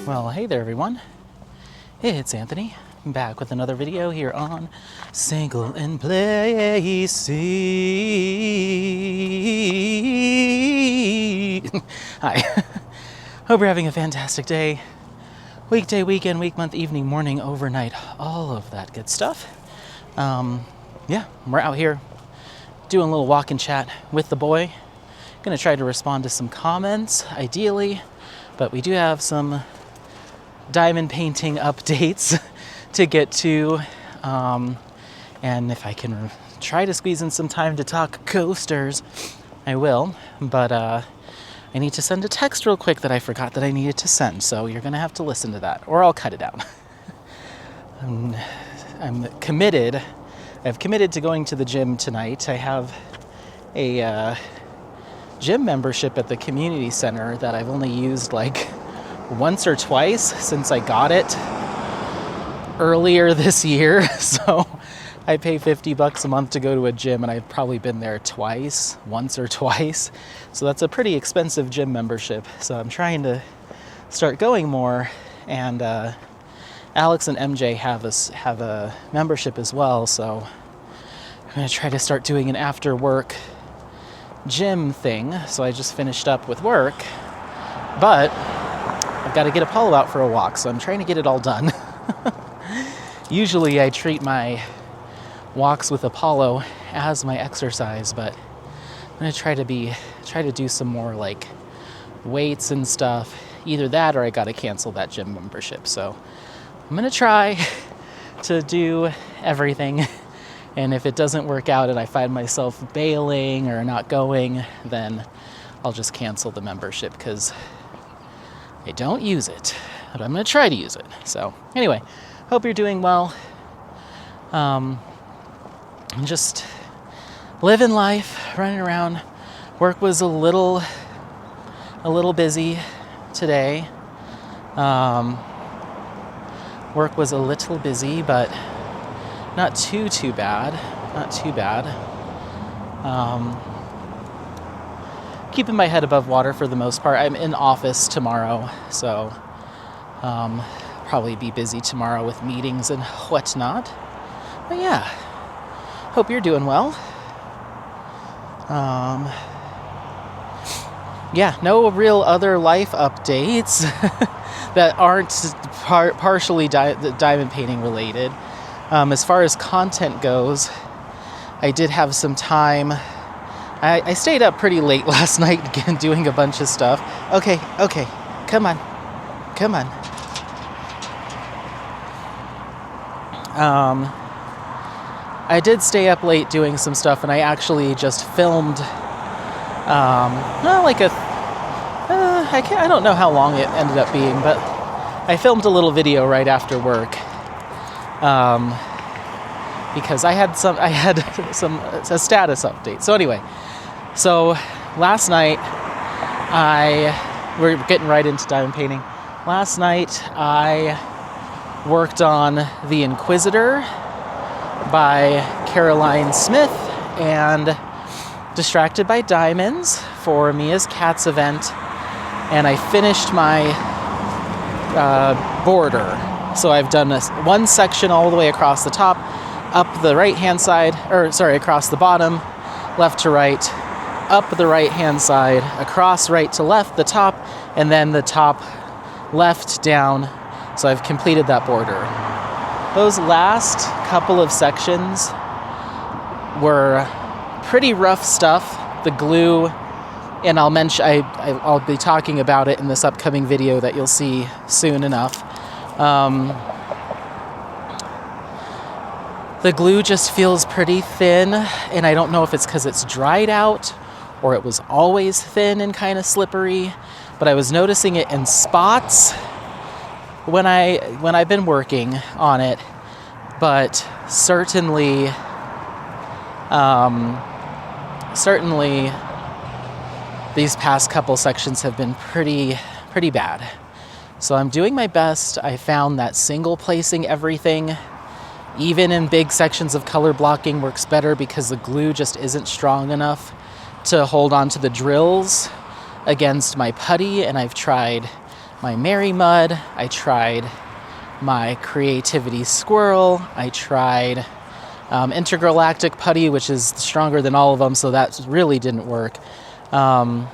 Well, hey there everyone. It's Anthony, back with another video here on Single and Placy. Hi. Hope you're having a fantastic day. Weekday, weekend, week, month, evening, morning, overnight, all of that good stuff. Yeah, we're out here doing a little walk and chat with the boy. Gonna try to respond to some comments, ideally, but we do have some diamond painting updates to get to, and if I can try to squeeze in some time to talk coasters, I will, but I need to send a text real quick that I forgot that I needed to send, so you're gonna have to listen to that, or I'll cut it out. I've committed to going to the gym tonight. I have a gym membership at the community center that I've only used like once or twice since I got it earlier this year. So I pay $50 a month to go to a gym, and I've probably been there once or twice. So that's a pretty expensive gym membership. So I'm trying to start going more, and Alex and MJ have a membership as well. So I'm gonna try to start doing an after work gym thing. So I just finished up with work, but I've got to get Apollo out for a walk, so I'm trying to get it all done. Usually I treat my walks with Apollo as my exercise, but I'm going to try to do some more like weights and stuff. Either that or I got to cancel that gym membership. So I'm going to try to do everything. And if it doesn't work out and I find myself bailing or not going, then I'll just cancel the membership because I don't use it, but I'm going to try to use it. So anyway, hope you're doing well. I'm just living life, running around. Work was a little busy today. Work was a little busy, but not too bad. Not too bad. Keeping my head above water for the most part. I'm in office tomorrow, so probably be busy tomorrow with meetings and whatnot. But yeah, hope you're doing well. Yeah, no real other life updates that aren't partially diamond painting related. As far as content goes, I did have some time. I stayed up pretty late last night again doing a bunch of stuff. Okay, come on. I did stay up late doing some stuff, and I actually just filmed, I don't know how long it ended up being, but I filmed a little video right after work, because I had a status update. So anyway, so last night we're getting right into diamond painting. Last night I worked on The Inquisitor by Caroline Smith and Distracted by Diamonds for Mia's Cats event, and I finished my border. So I've done one section all the way across the top, up the right-hand side, across the bottom, left to right, up the right-hand side, across right to left, the top, and then the top left down. So I've completed that border. Those last couple of sections were pretty rough stuff. The glue, and I'll be talking about it in this upcoming video that you'll see soon enough. The glue just feels pretty thin, and I don't know if it's because it's dried out or it was always thin and kind of slippery, but I was noticing it in spots when I've been working on it. But certainly these past couple sections have been pretty bad. So I'm doing my best. I found that single placing everything, even in big sections of color blocking, works better because the glue just isn't strong enough to hold on to the drills against my putty, and I've tried my Mary Mud. I tried my Creativity Squirrel. I tried Intergalactic Putty, which is stronger than all of them, so that really didn't work. My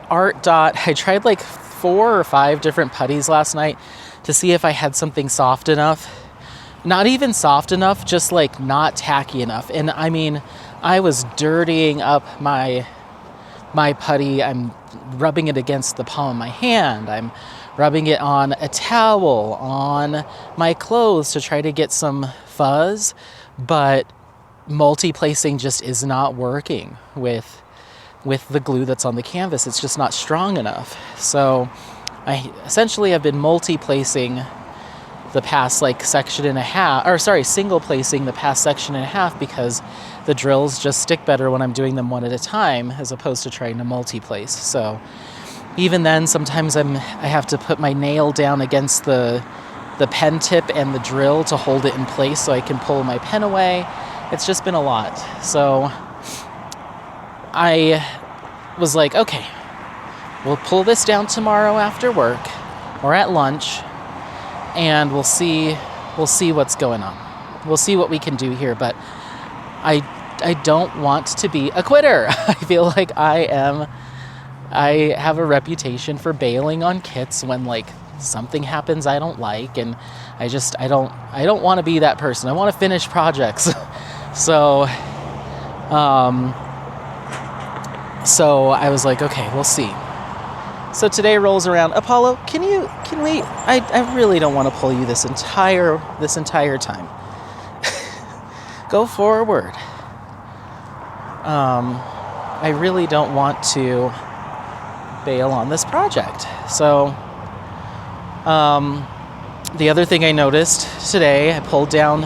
Art Dot, I tried like 4 or 5 different putties last night to see if I had something soft enough. Not even soft enough, just like not tacky enough. And I mean, I was dirtying up my putty. I'm rubbing it against the palm of my hand. I'm rubbing it on a towel, on my clothes to try to get some fuzz, but multi-placing just is not working with the glue that's on the canvas. It's just not strong enough. So I essentially have been multi-placing the past single placing the past section and a half, because the drills just stick better when I'm doing them one at a time as opposed to trying to multi-place. So even then, sometimes I have to put my nail down against the pen tip and the drill to hold it in place so I can pull my pen away. It's just been a lot. So I was like, okay, we'll pull this down tomorrow after work or at lunch, and we'll see what's going on. We'll see what we can do here, but I don't want to be a quitter. I feel like I have a reputation for bailing on kits when like something happens I don't like, and I don't want to be that person. I want to finish projects. So I was like, okay, we'll see. So today rolls around. Apollo, can we, I really don't want to pull you this entire time. Go forward. I really don't want to bail on this project. So, the other thing I noticed today, I pulled down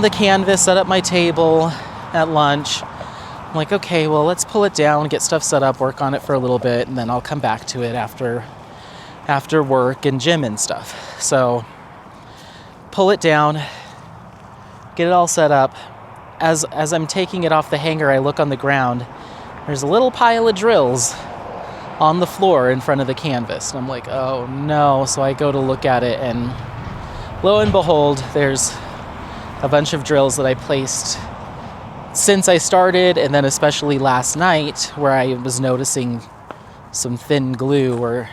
the canvas, set up my table at lunch. I'm like, okay, well, let's pull it down, get stuff set up, work on it for a little bit, and then I'll come back to it after work and gym and stuff. So pull it down, get it all set up. As I'm taking it off the hanger, I look on the ground. There's a little pile of drills on the floor in front of the canvas. And I'm like, oh no. So I go to look at it, and lo and behold, there's a bunch of drills that I placed since I started, and then especially last night, where I was noticing some thin glue, or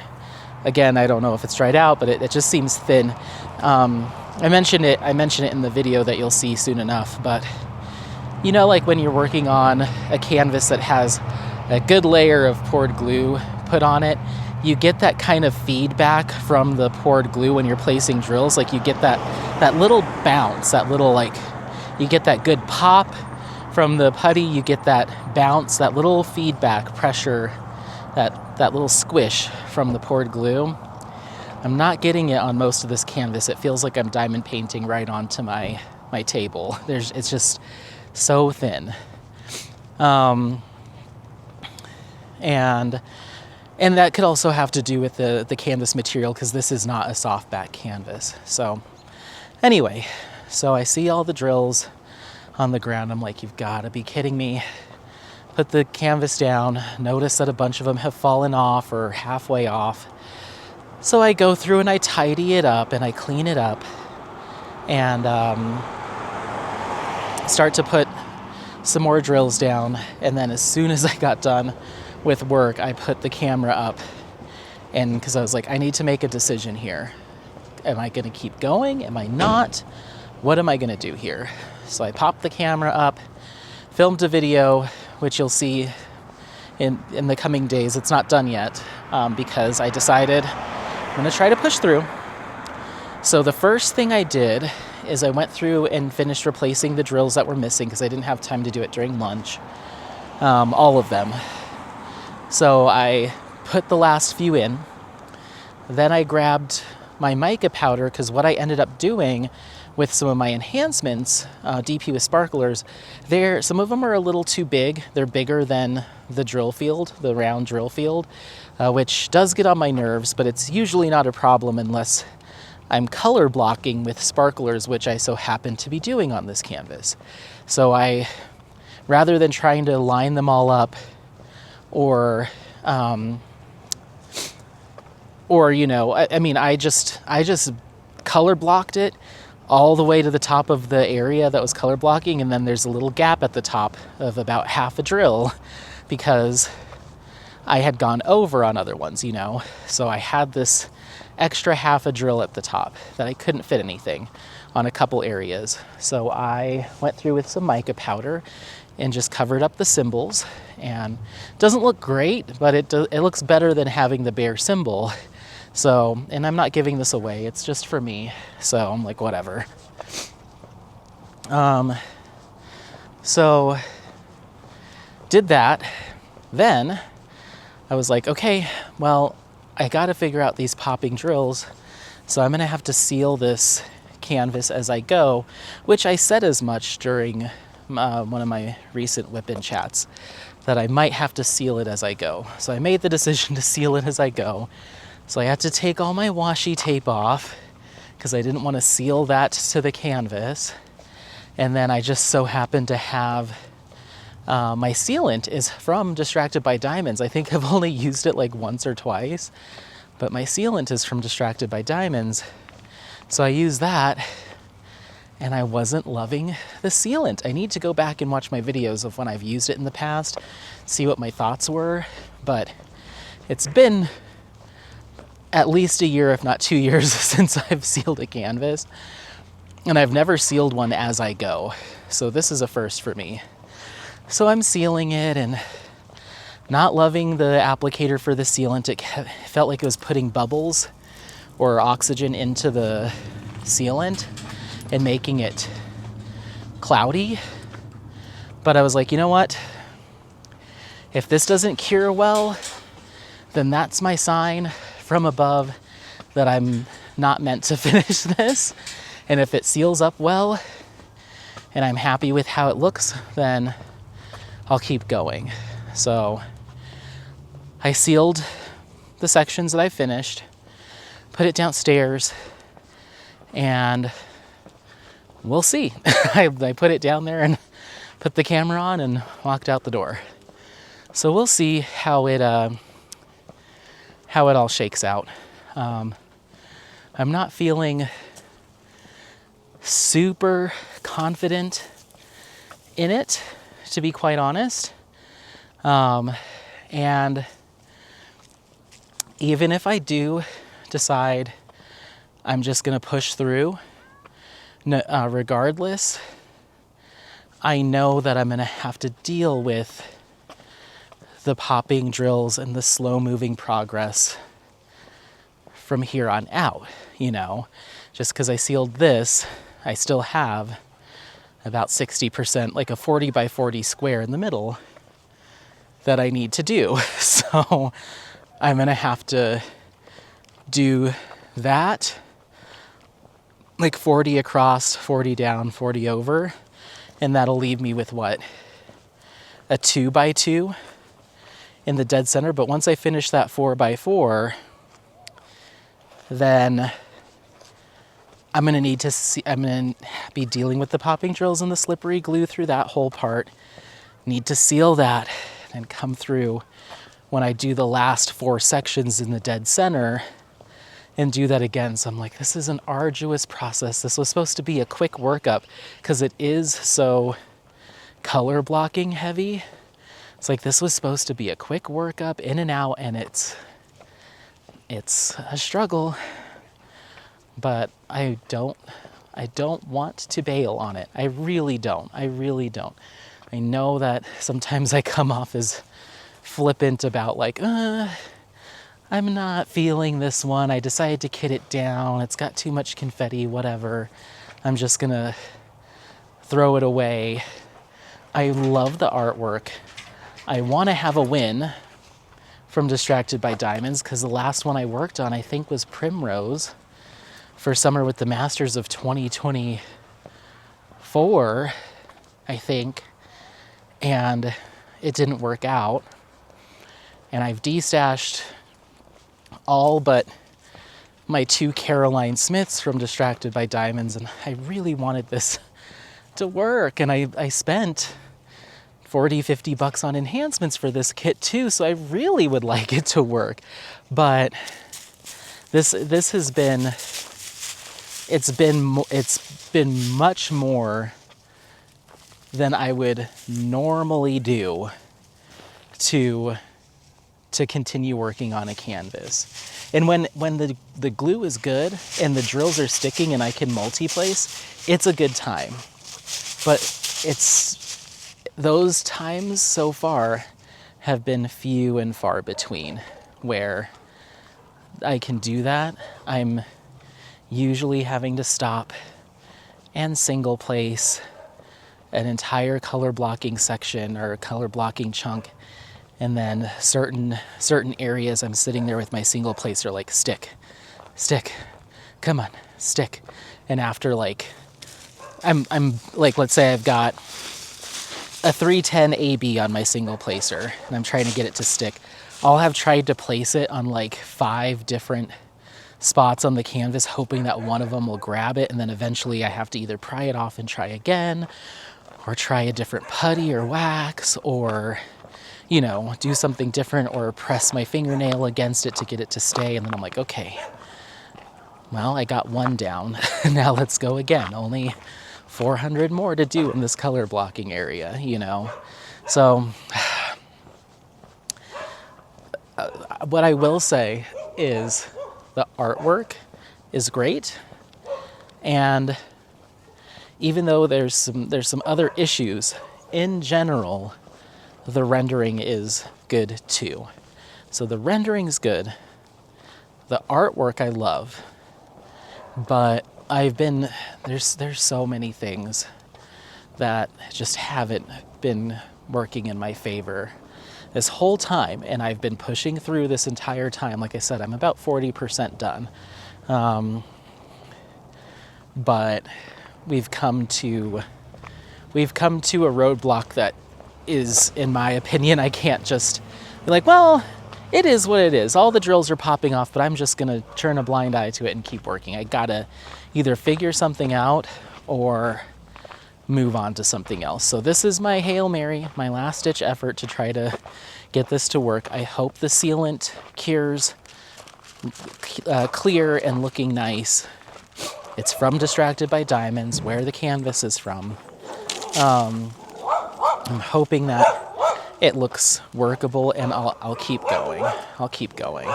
again, I don't know if it's dried out, but it just seems thin. I mention it in the video that you'll see soon enough, but you know, like when you're working on a canvas that has a good layer of poured glue put on it, you get that kind of feedback from the poured glue when you're placing drills. Like you get that little bounce, that little, like, you get that good pop from the putty, you get that bounce, that little feedback pressure, that little squish from the poured glue. I'm not getting it on most of this canvas. It feels like I'm diamond painting right onto my table. It's just so thin. And that could also have to do with the canvas material, because this is not a soft back canvas. So anyway, so I see all the drills on the ground. I'm like, you've got to be kidding me. Put the canvas down, notice that a bunch of them have fallen off or halfway off. So I go through and I tidy it up and I clean it up, and start to put some more drills down. And then as soon as I got done with work, I put the camera up, and because I was like, I need to make a decision here. Am I going to keep going? Am I not? What am I going to do here? So I popped the camera up, filmed a video, which you'll see in the coming days. It's not done yet, because I decided I'm going to try to push through. So the first thing I did is I went through and finished replacing the drills that were missing, because I didn't have time to do it during lunch, all of them. So I put the last few in. Then I grabbed my mica powder, because what I ended up doing with some of my enhancements, DP with sparklers, some of them are a little too big. They're bigger than the drill field, the round drill field, which does get on my nerves, but it's usually not a problem unless I'm color blocking with sparklers, which I so happen to be doing on this canvas. So rather than trying to line them all up or Or, I mean, I just color blocked it all the way to the top of the area that was color blocking, and then there's a little gap at the top of about half a drill because I had gone over on other ones, So I had this extra half a drill at the top that I couldn't fit anything on a couple areas. So I went through with some mica powder and just covered up the symbols. And it doesn't look great, but it looks better than having the bare symbol. So, and I'm not giving this away, it's just for me. So I'm like, whatever. So did that. Then I was like, okay, well, I got to figure out these popping drills. So I'm going to have to seal this canvas as I go, which I said as much during one of my recent whip-in chats, that I might have to seal it as I go. So I made the decision to seal it as I go. So I had to take all my washi tape off because I didn't want to seal that to the canvas. And then I just so happened to have my sealant is from Distracted by Diamonds. I think I've only used it like once or twice, but my sealant is from Distracted by Diamonds. So I used that, and I wasn't loving the sealant. I need to go back and watch my videos of when I've used it in the past, see what my thoughts were, but it's been at least a year, if not 2 years, since I've sealed a canvas, and I've never sealed one as I go. So this is a first for me. So I'm sealing it and not loving the applicator for the sealant. It felt like it was putting bubbles or oxygen into the sealant and making it cloudy. But I was like, you know what? If this doesn't cure well, then that's my sign from above that I'm not meant to finish this. And if it seals up well and I'm happy with how it looks, then I'll keep going. So I sealed the sections that I finished, put it downstairs, and we'll see. I put it down there and put the camera on and walked out the door. So we'll see how it all shakes out. I'm not feeling super confident in it, to be quite honest. And even if I do decide I'm just going to push through, regardless, I know that I'm going to have to deal with the popping drills and the slow moving progress from here on out. Just because I sealed this, I still have about 60%, like a 40 by 40 square in the middle that I need to do. So I'm going to have to do that, like 40 across, 40 down, 40 over, and that'll leave me with what? A 2 by 2 in the dead center. But once I finish that 4 by 4, then I'm going to need to see, I'm going to be dealing with the popping drills and the slippery glue through that whole part. Need to seal that and come through when I do the last 4 sections in the dead center and do that again. So I'm like, this is an arduous process. This was supposed to be a quick workup because it is so color blocking heavy. It's like this was supposed to be a quick workup in and out, and it's a struggle. But I don't want to bail on it. I really don't. I know that sometimes I come off as flippant about like, I'm not feeling this one. I decided to kit it down. It's got too much confetti, whatever. I'm just gonna throw it away. I love the artwork. I want to have a win from Distracted by Diamonds because the last one I worked on, I think, was Primrose for Summer with the Masters of 2024, I think, and it didn't work out. And I've destashed all but my 2 Caroline Smiths from Distracted by Diamonds, and I really wanted this to work, and I spent $40-50 on enhancements for this kit too, so I really would like it to work. But this has been, it's been much more than I would normally do to continue working on a canvas. And when the glue is good and the drills are sticking and I can multi-place, it's a good time. But it's, those times so far have been few and far between where I can do that. I'm usually having to stop and single place an entire color blocking section or color blocking chunk, and then certain areas I'm sitting there with my single placer like stick, come on, stick. And after like I'm like, let's say I've got a 310 AB on my single placer and I'm trying to get it to stick. I'll have tried to place it on like 5 different spots on the canvas, hoping that one of them will grab it, and then eventually I have to either pry it off and try again, or try a different putty or wax, or, you know, do something different, or press my fingernail against it to get it to stay. And then I'm like, okay, well, I got one down. Now let's go again. Only 400 more to do in this color blocking area, you know? So what I will say is the artwork is great. And even though there's some other issues, in general, the rendering is good too. So the rendering's good. The artwork I love. But there's so many things that just haven't been working in my favor this whole time, and I've been pushing through this entire time. Like I said, I'm about 40% done. But we've come to a roadblock that is, in my opinion, I can't just be like, well, it is what it is. All the drills are popping off, but I'm just gonna turn a blind eye to it and keep working. I gotta either figure something out or move on to something else. So this is my Hail Mary, my last ditch effort to try to get this to work. I hope the sealant cures clear and looking nice. It's from Distracted by Diamonds, where the canvas is from. I'm hoping that it looks workable, and I'll keep going. I'll keep going.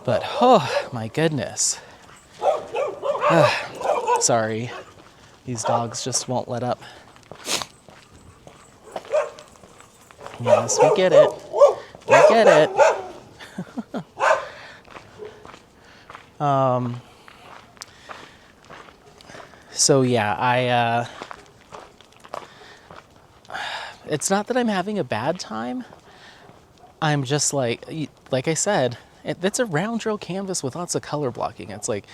But, oh my goodness. Sorry. These dogs just won't let up. Yes, we get it. We get it. So yeah, it's not that I'm having a bad time. I'm just like I said, it's a round drill canvas with lots of color blocking. It's like,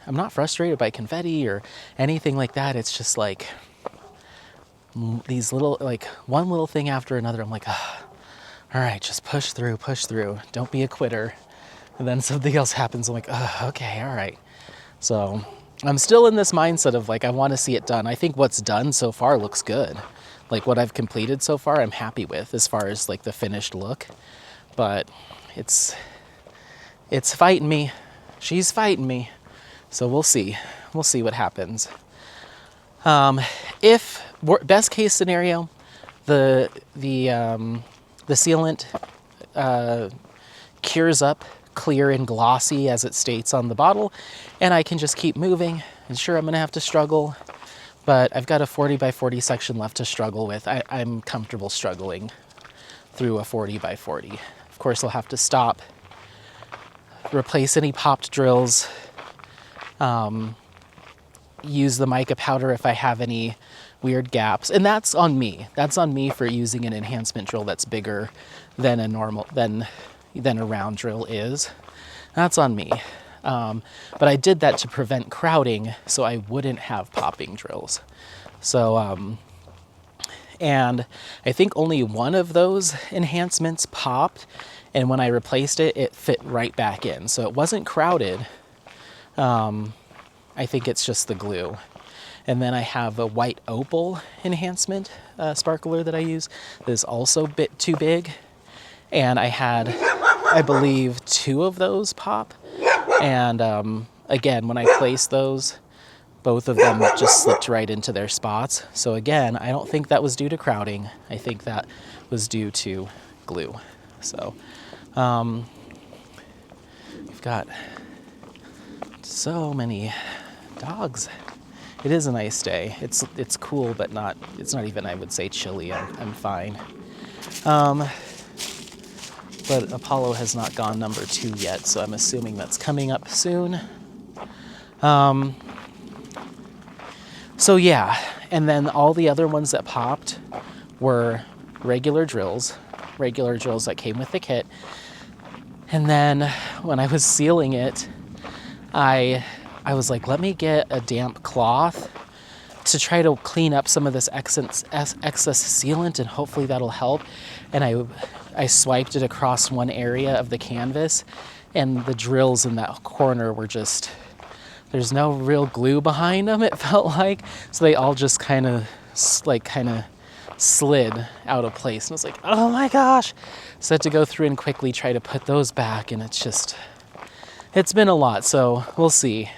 I'm not frustrated by confetti or anything like that. It's just like these little, like one little thing after another. I'm like, all right, just push through. Don't be a quitter. And then something else happens. I'm like, okay, all right. So I'm still in this mindset of like, I want to see it done. I think what's done so far looks good. Like what I've completed so far, I'm happy with as far as like the finished look. But it's fighting me. She's fighting me. So we'll see. We'll see what happens. If best case scenario, the sealant cures up clear and glossy as it states on the bottle, and I can just keep moving. And sure, I'm gonna have to struggle, but I've got a 40 by 40 section left to struggle with. I'm comfortable struggling through a 40 by 40. Of course, I'll have to stop, replace any popped drills, use the mica powder if I have any weird gaps. And that's on me. That's on me for using an enhancement drill that's bigger than a normal, than a round drill is. That's on me. But I did that to prevent crowding so I wouldn't have popping drills. So, and I think only one of those enhancements popped, and when I replaced it, it fit right back in. So it wasn't crowded. I think it's just the glue. And then I have a white opal enhancement sparkler that I use that is also a bit too big. And I had I believe 2 of those pop. And again, when I placed those, both of them just slipped right into their spots. So again, I don't think that was due to crowding. I think that was due to glue. So we've got so many dogs. It is a nice day. It's cool, but it's not even, I would say, chilly. I'm fine. But Apollo has not gone number 2 yet, so I'm assuming that's coming up soon. So yeah, and then all the other ones that popped were regular drills that came with the kit. And then when I was sealing it, I was like, let me get a damp cloth to try to clean up some of this excess sealant, and hopefully that'll help. And I swiped it across one area of the canvas, and the drills in that corner were just, there's no real glue behind them, it felt like. So they all just kind of slid out of place. And I was like, oh my gosh. So I had to go through and quickly try to put those back, and it's been a lot. So we'll see.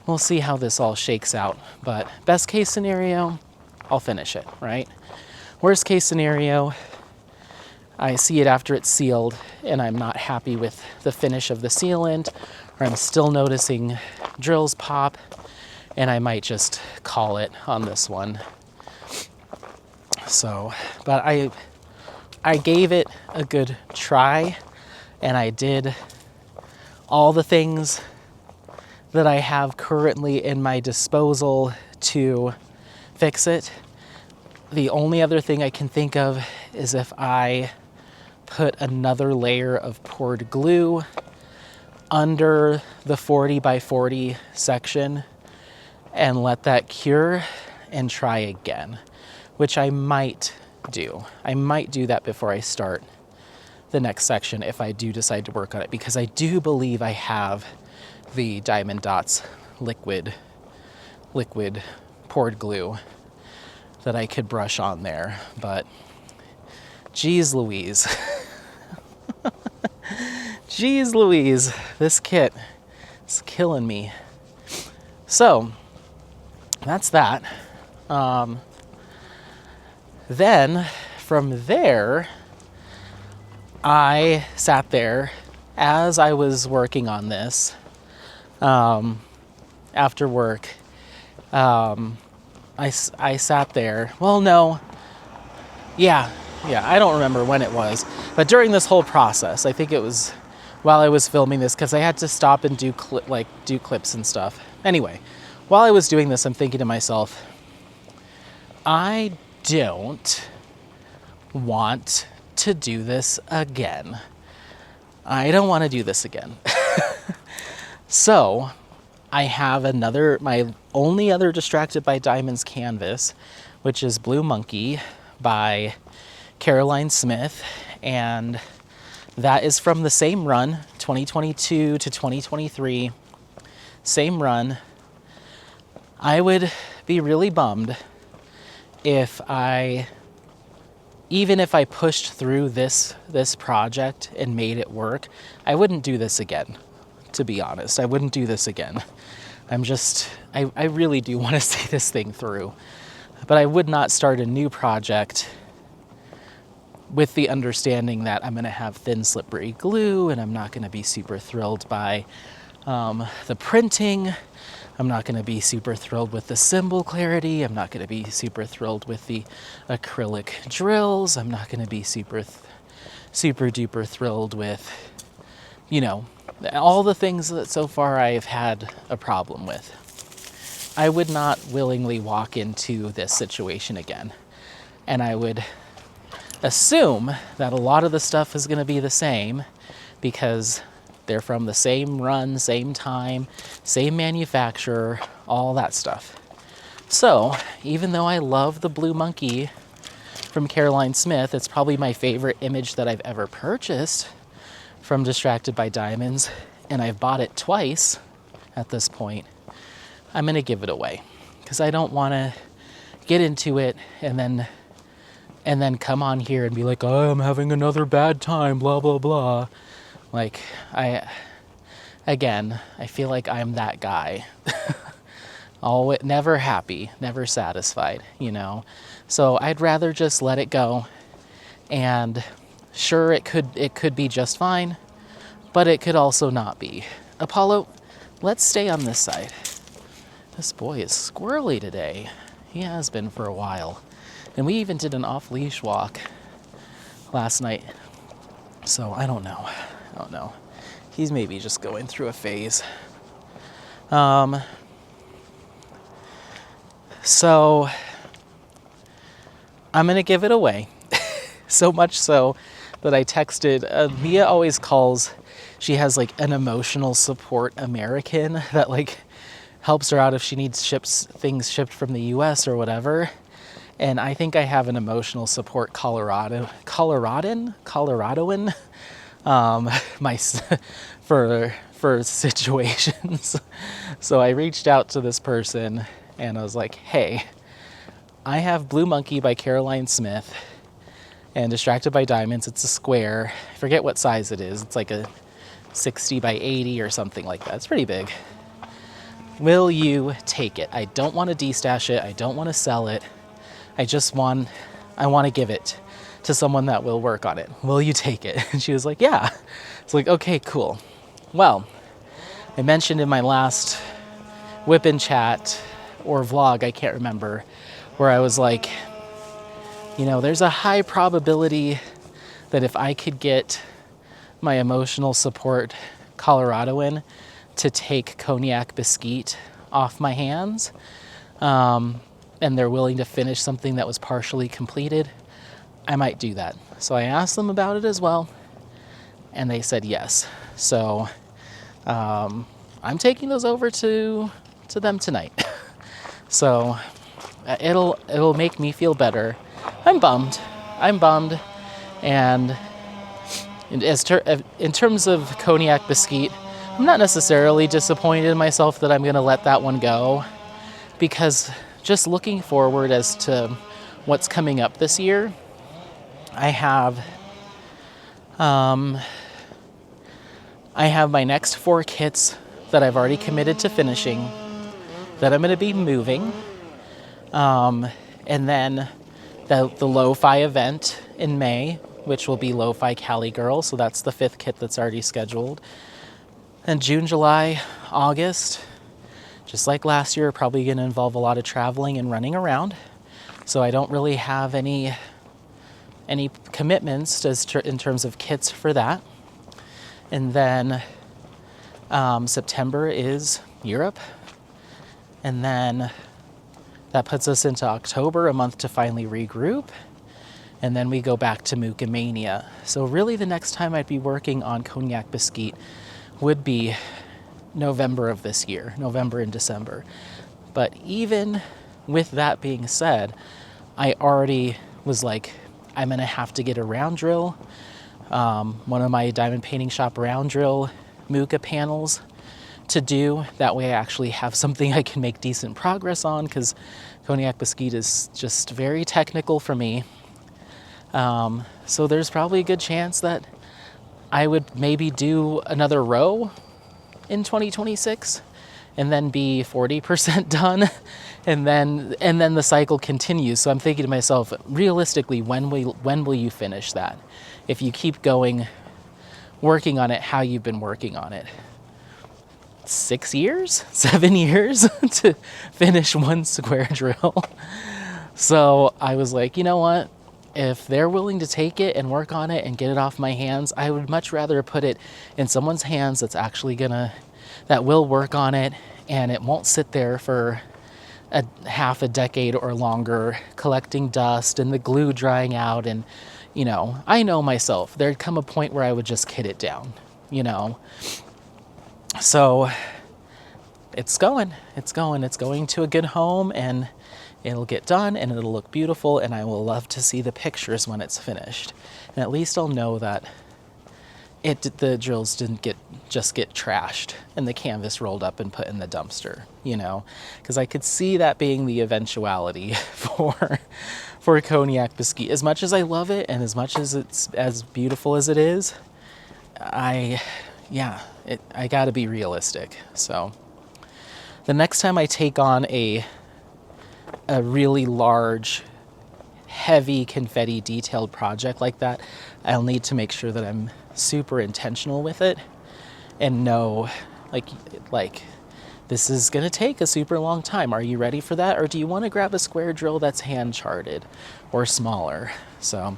We'll see how this all shakes out. But best case scenario, I'll finish it, right? Worst case scenario, I see it after it's sealed and I'm not happy with the finish of the sealant, or I'm still noticing drills pop, and I might just call it on this one. So, but I gave it a good try, and I did all the things that I have currently in my disposal to fix it. The only other thing I can think of is if I put another layer of poured glue under the 40 by 40 section and let that cure and try again, which I might do. I might do that before I start the next section if I do decide to work on it, because I do believe I have the Diamond Dots liquid poured glue that I could brush on there. But geez Louise. Geez Louise, this kit is killing me. So that's that. Then from there, I sat there as I was working on this. After work, I sat there. Well, no. Yeah, I don't remember when it was. But during this whole process, I think it was while I was filming this, because I had to stop and do clips and stuff. Anyway, while I was doing this, I'm thinking to myself, I don't want to do this again. I don't want to do this again. So I have my only other Distracted by Diamonds canvas, which is Blue Monkey by Caroline Smith. And that is from the same run, 2022 to 2023. Same run. I would be really bummed even if I pushed through this project and made it work, I wouldn't do this again. To be honest, I wouldn't do this again. I really do want to see this thing through, but I would not start a new project with the understanding that I'm going to have thin, slippery glue, and I'm not going to be super thrilled by the printing. I'm not going to be super thrilled with the symbol clarity. I'm not going to be super thrilled with the acrylic drills. I'm not going to be super duper thrilled with, all the things that so far I've had a problem with. I would not willingly walk into this situation again. And I would assume that a lot of the stuff is going to be the same, because they're from the same run, same time, same manufacturer, all that stuff. So even though I love the Blue Monkey from Caroline Smith, it's probably my favorite image that I've ever purchased from Distracted by Diamonds, and I've bought it twice at this point, I'm going to give it away, because I don't want to get into it and then come on here and be like, oh, I'm having another bad time, blah, blah, blah. Like, I feel like I'm that guy. Always, never happy, never satisfied, you know? So I'd rather just let it go. And sure, it could be just fine, but it could also not be. Apollo, let's stay on this side. This boy is squirrely today. He has been for a while. And we even did an off-leash walk last night. So I don't know. He's maybe just going through a phase. So I'm going to give it away. So much so that I texted, Mia always calls, she has like an emotional support American that like helps her out if she needs things shipped from the US or whatever. And I think I have an emotional support Coloradoan, for situations. So I reached out to this person and I was like, hey, I have Blue Monkey by Caroline Smith and Distracted by Diamonds. It's a square. I forget what size it is. It's like a 60 by 80 or something like that. It's pretty big. Will you take it? I don't want to destash it. I don't want to sell it. I want to give it to someone that will work on it. Will you take it? And she was like, yeah. It's like, okay, cool. Well, I mentioned in my last whip-in chat or vlog, I can't remember, where I was like, you know, there's a high probability that if I could get my emotional support Coloradoan to take Cognac Biscuit off my hands, and they're willing to finish something that was partially completed, I might do that. So I asked them about it as well, and they said yes. So I'm taking those over to them tonight. So it'll make me feel better. I'm bummed, and in terms of Cognac Biscuit, I'm not necessarily disappointed in myself that I'm going to let that one go, because just looking forward as to what's coming up this year, I have my next 4 kits that I've already committed to finishing, that I'm going to be moving, and then the Lo-Fi event in May, which will be Lo-Fi Cali Girl, so that's the 5th kit that's already scheduled. And June, July, August, just like last year, probably going to involve a lot of traveling and running around. So I don't really have any commitments in terms of kits for that. And then September is Europe. And then that puts us into October, a month to finally regroup. And then we go back to Muka Mania. So really the next time I'd be working on Cognac Biscuit would be November of this year, November and December. But even with that being said, I already was like, I'm going to have to get a round drill, one of my diamond painting shop round drill Muka panels to do. That way I actually have something I can make decent progress on, because Cognac Biscuit is just very technical for me. So there's probably a good chance that I would maybe do another row in 2026 and then be 40% done, and then the cycle continues. So I'm thinking to myself, realistically, when will you finish that? If you keep going, working on it how you've been working on it. 6 years? 7 years to finish one square drill? So I was like, you know what? If they're willing to take it and work on it and get it off my hands, I would much rather put it in someone's hands that's actually that will work on it, and it won't sit there for half a decade or longer collecting dust and the glue drying out. And, you know, I know myself, there'd come a point where I would just kit it down, you know. So it's going to a good home, and it'll get done and it'll look beautiful, and I will love to see the pictures when it's finished. And at least I'll know that the drills didn't just get trashed and the canvas rolled up and put in the dumpster, you know, because I could see that being the eventuality for Cognac Biscuit. As much as I love it and as much as it's as beautiful as it is, I got to be realistic. So the next time I take on a really large, heavy confetti detailed project like that, I'll need to make sure that I'm super intentional with it and know like this is going to take a super long time. Are you ready for that? Or do you want to grab a square drill that's hand charted or smaller? So,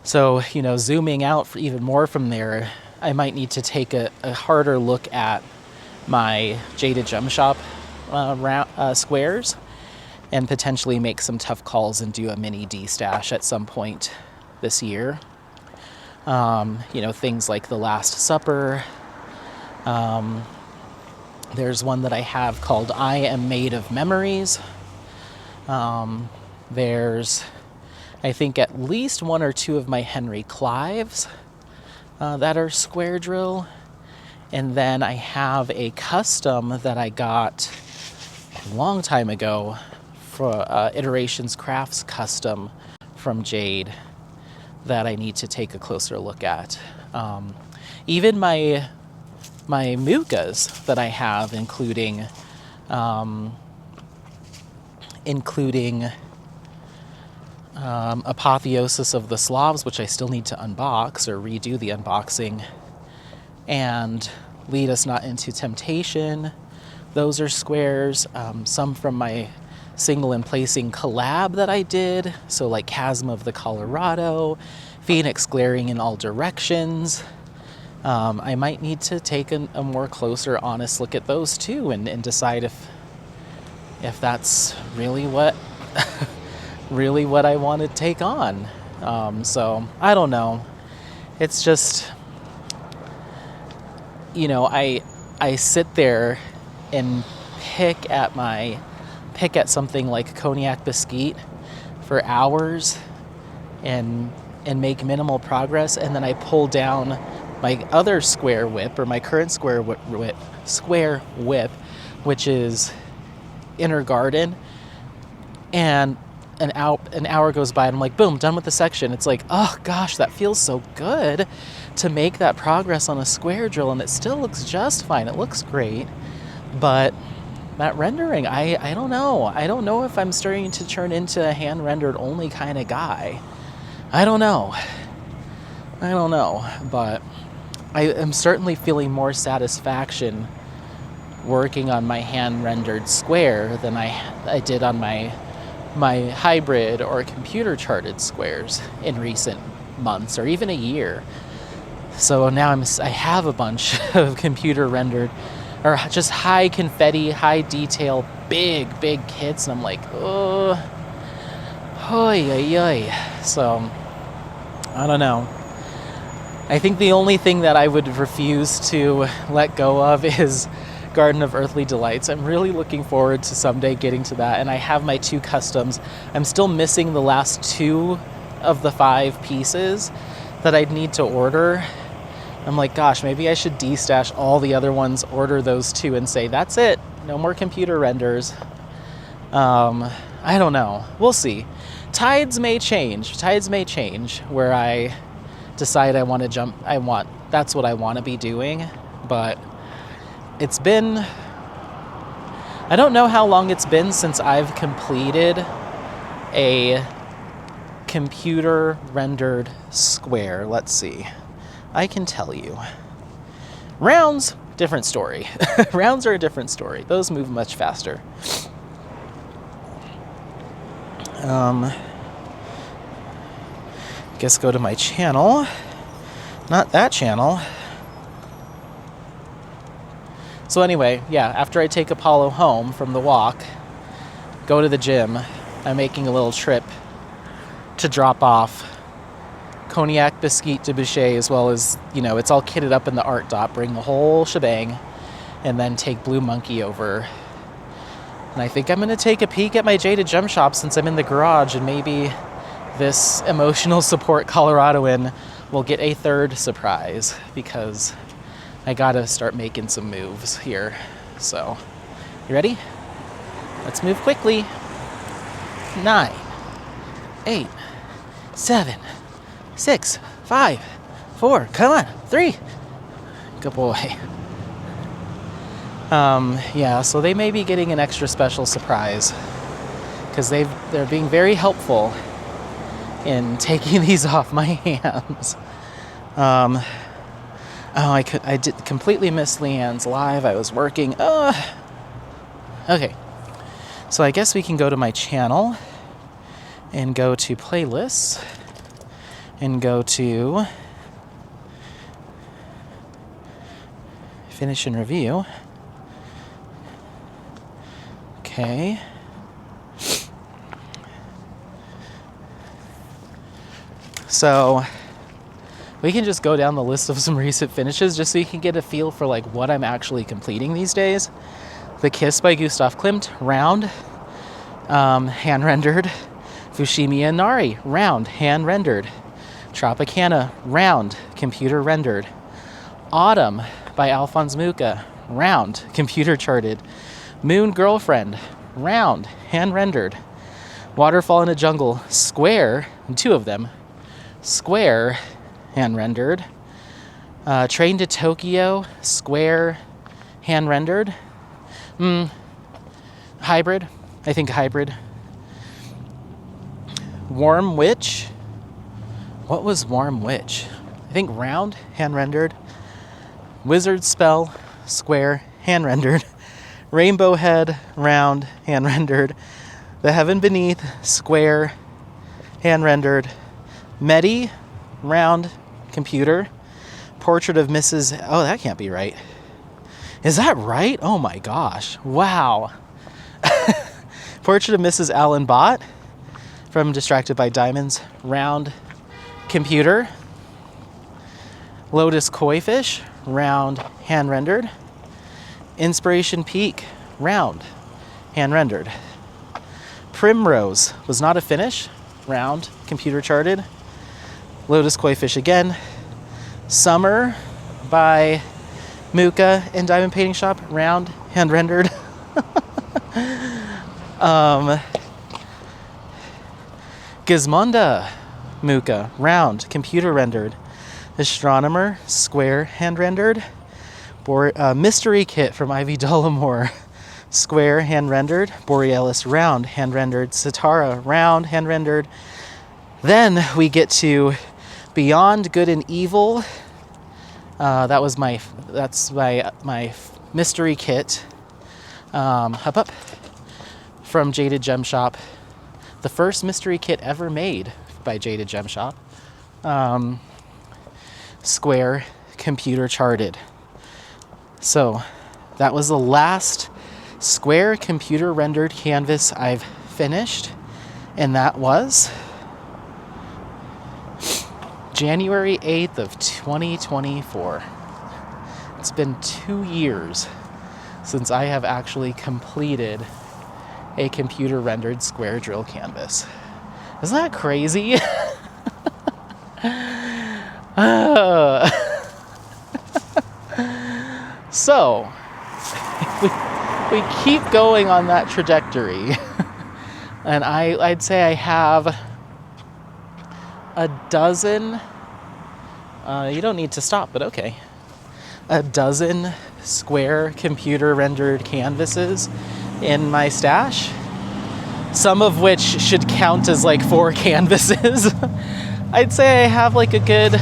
zooming out for even more from there, I might need to take a harder look at my Jaded Gem Shop squares and potentially make some tough calls and do a mini D-stash at some point this year. Things like The Last Supper. There's one that I have called I Am Made of Memories. There's, I think, at least one or two of my Henry Clives that are square drill. And then I have a custom that I got a long time ago for Iterations Crafts custom from Jade that I need to take a closer look at. Even my mukas that I have, including Apotheosis of the Slavs, which I still need to unbox or redo the unboxing, and Lead Us Not Into Temptation. Those are squares. Some from my single and placing collab that I did. So like Chasm of the Colorado, Phoenix Glaring in All Directions. I might need to take a more closer, honest look at those too and decide if that's really what really what I want to take on. So I don't know. It's just, I sit there and pick at something like Cognac Biscuit for hours and make minimal progress, and then I pull down my other square whip, or my current square whip, which is Inner Garden, and an hour goes by and I'm like, boom, done with the section. It's like, oh gosh, that feels so good to make that progress on a square drill, and it still looks just fine. It looks great, but that rendering, I don't know. I don't know if I'm starting to turn into a hand-rendered only kind of guy. I don't know, but I am certainly feeling more satisfaction working on my hand-rendered square than I did on my hybrid or computer-charted squares in recent months or even a year. So now I have a bunch of computer-rendered or just high confetti, high detail, big kits, and I'm like, oh, so I don't know. I think the only thing that I would refuse to let go of is Garden of Earthly Delights. I'm really looking forward to someday getting to that, and I have my 2 customs. I'm still missing the last 2 of the 5 pieces that I'd need to order. I'm like, gosh, maybe I should de-stash all the other ones, order those 2, and say, that's it. No more computer renders. I don't know. We'll see. Tides may change where I decide that's what I want to be doing. But it's been, I don't know how long it's been since I've completed a computer rendered square. Let's see. I can tell you. Rounds, different story. Rounds are a different story. Those move much faster. Guess go to my channel. Not that channel. So anyway, yeah, after I take Apollo home from the walk, go to the gym, I'm making a little trip to drop off Cognac Biscuit de Boucher, as well as, it's all kitted up in the art dot, bring the whole shebang, and then take Blue Monkey over. And I think I'm going to take a peek at my Jaded Gem Shop since I'm in the garage, and maybe this emotional support Coloradoan will get a third surprise, because I got to start making some moves here. So, you ready? Let's move quickly. 9, 8, 7, 6, 5, 4, come on, 3. Good boy. Yeah, so they may be getting an extra special surprise because they're being very helpful in taking these off my hands. I did completely miss Leanne's live. I was working. Okay. So I guess we can go to my channel and go to playlists and go to finish and review. Okay. So we can just go down the list of some recent finishes just so you can get a feel for like what I'm actually completing these days. The Kiss by Gustav Klimt, round, hand-rendered. Fushimi Inari, round, hand-rendered. Tropicana, round, computer-rendered. Autumn by Alphonse Mucha, round, computer-charted. Moon Girlfriend, round, hand-rendered. Waterfall in a Jungle, square, 2 of them, square, hand-rendered. Train to Tokyo, square, hand-rendered. Hybrid, I think hybrid. Warm Witch. What was Warm Witch? I think round, hand-rendered. Wizard Spell, square, hand-rendered. Rainbow Head, round, hand-rendered. The Heaven Beneath, square, hand-rendered. Medi, round, computer. Portrait of Mrs. Oh, that can't be right. Is that right? Oh my gosh. Wow. Portrait of Mrs. Alan Bott from Distracted by Diamonds, round, computer. Lotus Koi Fish, round, hand-rendered. Inspiration Peak, round, hand-rendered. Primrose was not a finish, round, computer-charted. Lotus Koi Fish again. Summer by Mucha and Diamond Painting Shop, round, hand-rendered. Gizmonda Mucha, round, computer-rendered. Astronomer, square, hand-rendered. Mystery Kit from Ivy Dollamore, square, hand-rendered. Borealis, round, hand-rendered. Sitara, round, hand-rendered. Then we get to Beyond Good and Evil. That's my mystery kit. Up from Jaded Gem Shop. The first mystery kit ever made by Jaded Gem Shop. Square, computer charted. So that was the last square computer rendered canvas I've finished, and that was January 8th of 2024. It's been 2 years since I have actually completed a computer rendered square drill canvas. Isn't that crazy? So we keep going on that trajectory. And I'd say I have a dozen, you don't need to stop, but okay. A dozen square computer rendered canvases in my stash. Some of which should count as like 4 canvases. I'd say I have like a good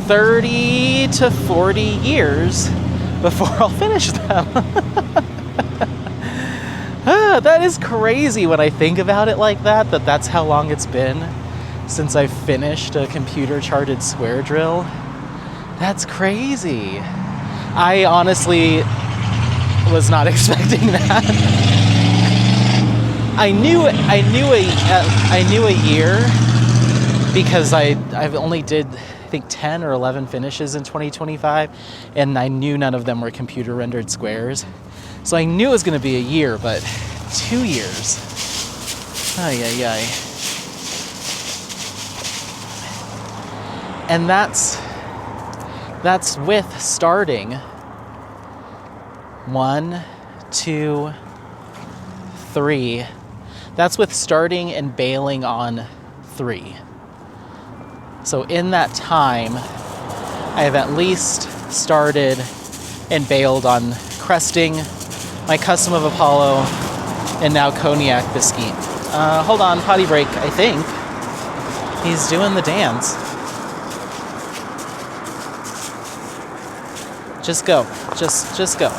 30 to 40 years before I'll finish them. That is crazy when I think about it like that that's how long it's been since I finished a computer charted square drill. That's crazy. I honestly was not expecting that. I knew a year because I've only did I think 10 or 11 finishes in 2025, and I knew none of them were computer rendered squares. So I knew it was going to be a year, but 2 years. Ay, ay, ay. And that's with starting 1, 2, 3. That's with starting and bailing on 3. So in that time, I have at least started and bailed on Cresting, my Custom of Apollo, and now Cognac Biscuit. Hold on, potty break, I think. He's doing the dance. Just go. Just go.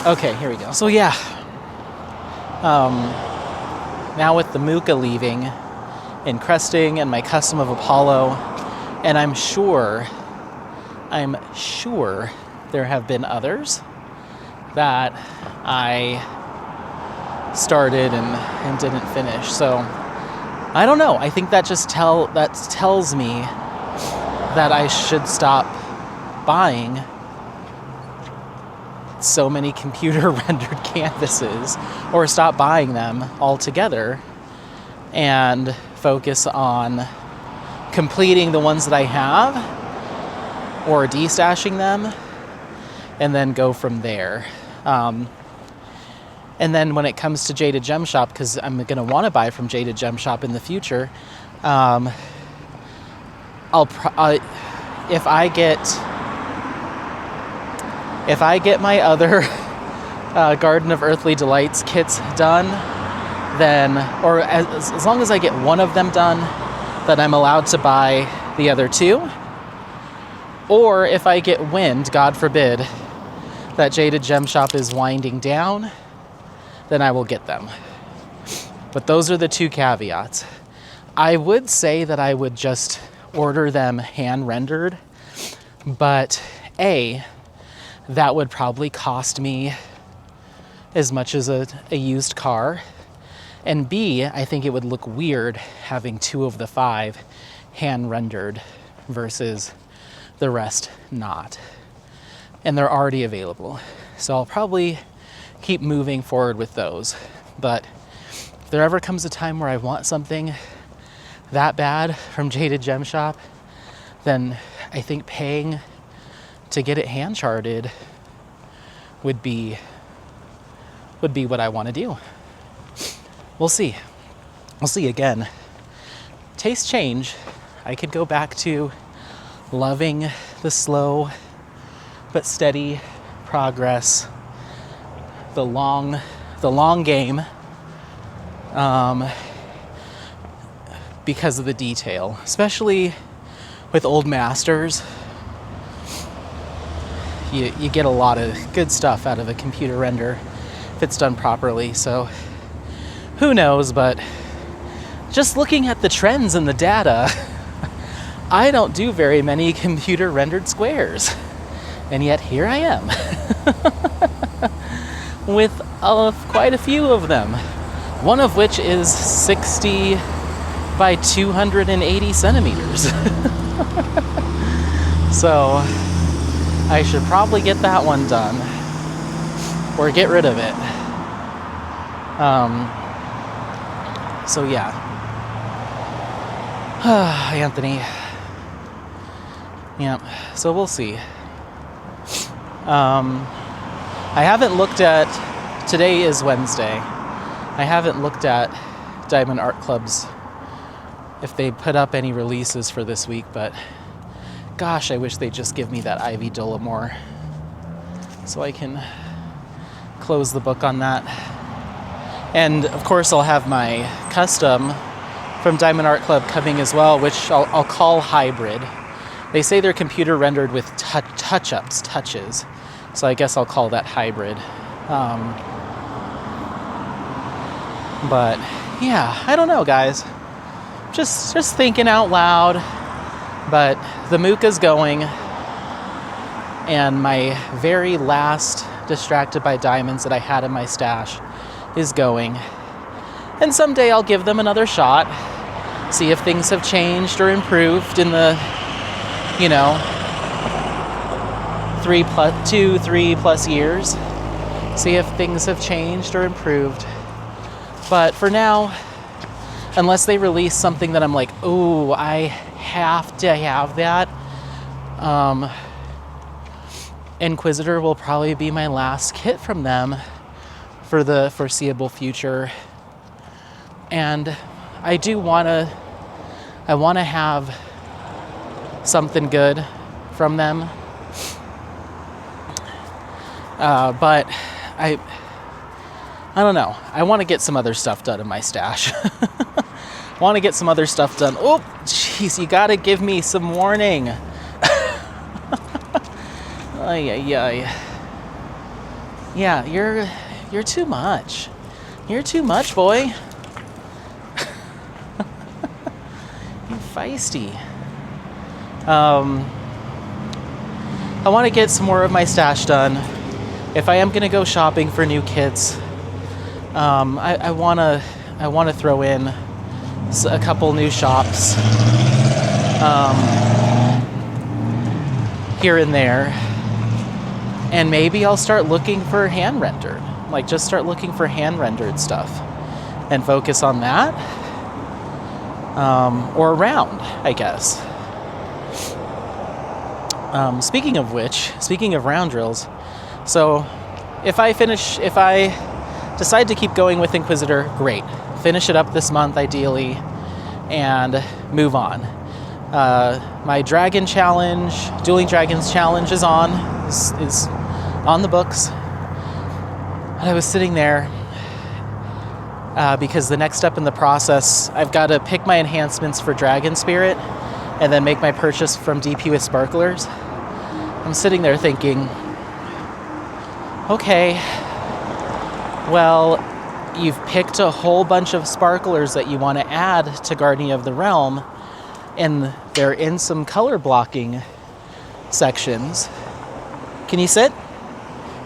Okay, here we go. So yeah. Now with the Mooka leaving, and Cresting, and my Custom of Apollo, and I'm sure there have been others that I started and didn't finish. So I don't know. I think that just tells me that I should stop buying so many computer rendered canvases, or stop buying them altogether and focus on completing the ones that I have, or destashing them, and then go from there. And then when it comes to Jaded Gem Shop, because I'm going to want to buy from Jaded Gem Shop in the future, if I get my other Garden of Earthly Delights kits done, then, or as long as I get one of them done, then I'm allowed to buy the other two. Or if I get wind, God forbid, that Jaded Gem Shop is winding down, then I will get them. But those are the two caveats. I would say that I would just order them hand rendered, but that would probably cost me as much as a used car. And B, I think it would look weird having 2 of the 5 hand rendered versus the rest not. And they're already available. So I'll probably keep moving forward with those. But if there ever comes a time where I want something that bad from Jaded Gem Shop, then I think paying to get it hand charted would be what I want to do. We'll see. We'll see. Again, tastes change. I could go back to loving the slow but steady progress, the long game, because of the detail, especially with old masters. You get a lot of good stuff out of a computer render if it's done properly. So who knows, but just looking at the trends in the data, I don't do very many computer rendered squares. And yet here I am with quite a few of them. One of which is 60 by 280 centimeters. So I should probably get that one done, or get rid of it. So yeah. Anthony. Yeah, so we'll see. I haven't looked at, today is Wednesday. I haven't looked at Diamond Art Club's, if they put up any releases for this week, but gosh, I wish they'd just give me that Ivy Dollamore so I can close the book on that. And of course I'll have my custom from Diamond Art Club coming as well, which I'll call hybrid. They say they're computer rendered with touches. So I guess I'll call that hybrid. But yeah, I don't know, guys. Just thinking out loud. But the Mooka's going, and my very last Distracted by Diamonds that I had in my stash is going. And someday I'll give them another shot, see if things have changed or improved in the, 3 plus years. See if things have changed or improved. But for now, unless they release something that I'm like, oh, I have to have that, Inquisitor will probably be my last kit from them for the foreseeable future. And I want to have something good from them. But I don't know. I want to get some other stuff done in my stash. I want to get some other stuff done. Oh, jeez, you got to give me some warning. Ay, ay, ay. Yeah, you're too much. You're too much, boy. You're feisty. I want to get some more of my stash done. If I am going to go shopping for new kits, I want to throw in a couple new shops here and there. And maybe I'll start looking for hand-rendered. Like, just start looking for hand-rendered stuff and focus on that. Or around, I guess. Speaking of round drills, so if I decide to keep going with Inquisitor, great. Finish it up this month, ideally, and move on. My Dragon Challenge, Dueling Dragons Challenge is on the books. And I was sitting there because the next step in the process, I've got to pick my enhancements for Dragon Spirit and then make my purchase from DP with Sparklers. I'm sitting there thinking, okay, well, you've picked a whole bunch of Sparklers that you want to add to Guardian of the Realm, and they're in some color blocking sections. Can you sit?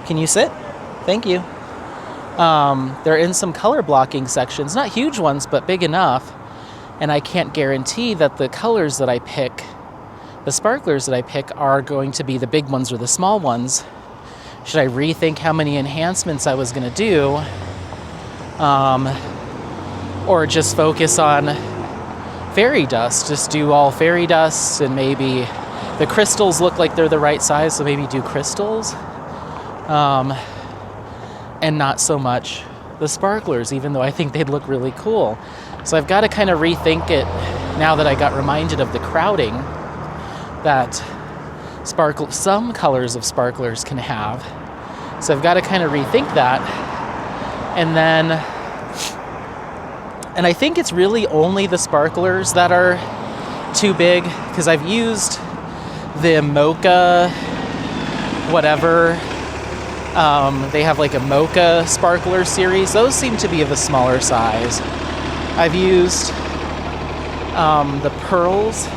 Can you sit? Thank you. They're in some color blocking sections, not huge ones, but big enough. And I can't guarantee that the colors that I pick, the Sparklers that I pick, are going to be the big ones or the small ones. Should I rethink how many enhancements I was going to do? Or just focus on fairy dust? Just do all fairy dust, and maybe the crystals look like they're the right size, so maybe do crystals. And not so much the Sparklers, even though I think they'd look really cool. So I've got to kind of rethink it now that I got reminded of the crowding that some colors of Sparklers can have. So I've got to kind of rethink that. And I think it's really only the Sparklers that are too big, because I've used the Mocha whatever. They have like a Mocha Sparkler series. Those seem to be of a smaller size. I've used the pearls.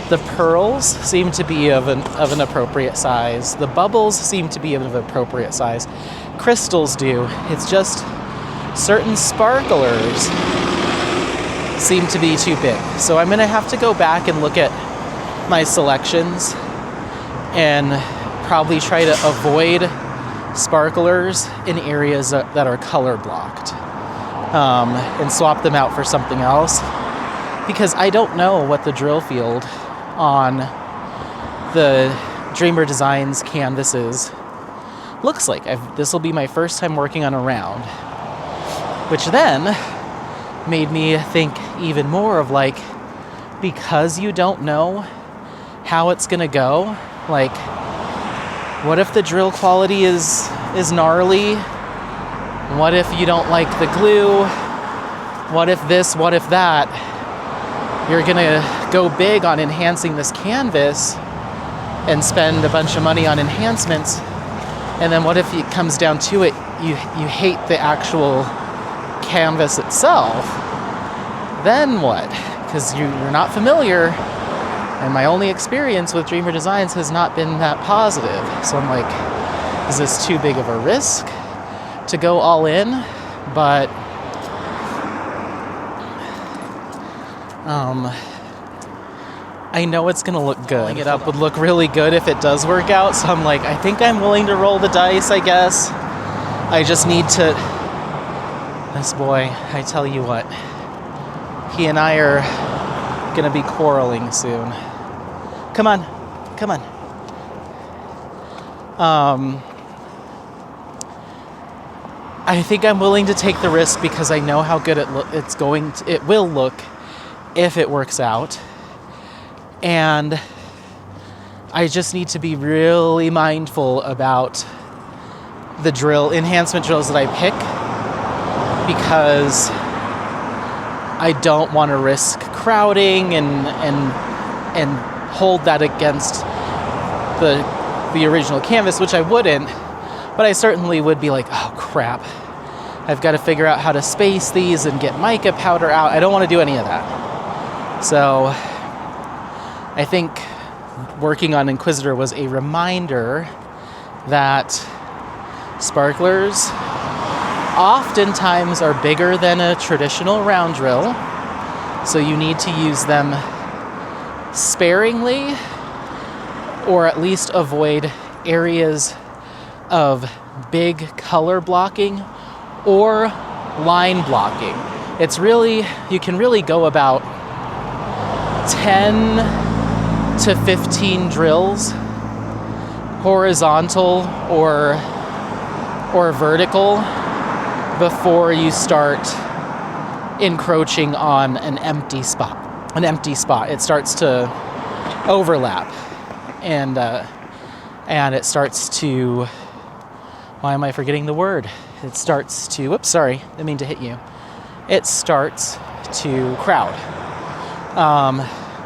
The pearls seem to be of an appropriate size. The bubbles seem to be of an appropriate size. Crystals do. It's just certain Sparklers seem to be too big. So I'm going to have to go back and look at my selections and probably try to avoid Sparklers in areas that are color blocked, and swap them out for something else, because I don't know what the drill field on the Dreamer Designs canvases looks like. This will be my first time working on a round, which then made me think even more of, like, because you don't know how it's gonna go, like, what if the drill quality is gnarly? What if you don't like the glue? What if this? What if that? You're gonna go big on enhancing this canvas and spend a bunch of money on enhancements, and then what if it comes down to it, you hate the actual canvas itself? Then what? Because you're not familiar. And my only experience with Dreamer Designs has not been that positive. So I'm like, is this too big of a risk to go all in? But I know it's gonna look good. Pulling it up would look really good if it does work out. So I'm like, I think I'm willing to roll the dice, I guess. I just need to... This boy, I tell you what, he and I are gonna be quarreling soon. Come on. I think I'm willing to take the risk because I know how good it will look if it works out. And I just need to be really mindful about the enhancement drills that I pick, because I don't want to risk crowding and hold that against the original canvas, which I wouldn't, but I certainly would be like, oh crap, I've got to figure out how to space these and get mica powder out. I don't want to do any of that. So I think working on Inquisitor was a reminder that sparklers oftentimes are bigger than a traditional round drill, so you need to use them sparingly, or at least avoid areas of big color blocking or line blocking. You can really go about 10 to 15 drills, horizontal or vertical, before you start encroaching on an empty spot. It starts to overlap, and it starts to, why am I forgetting the word? It starts to, oops, sorry, didn't mean to hit you. It starts to crowd.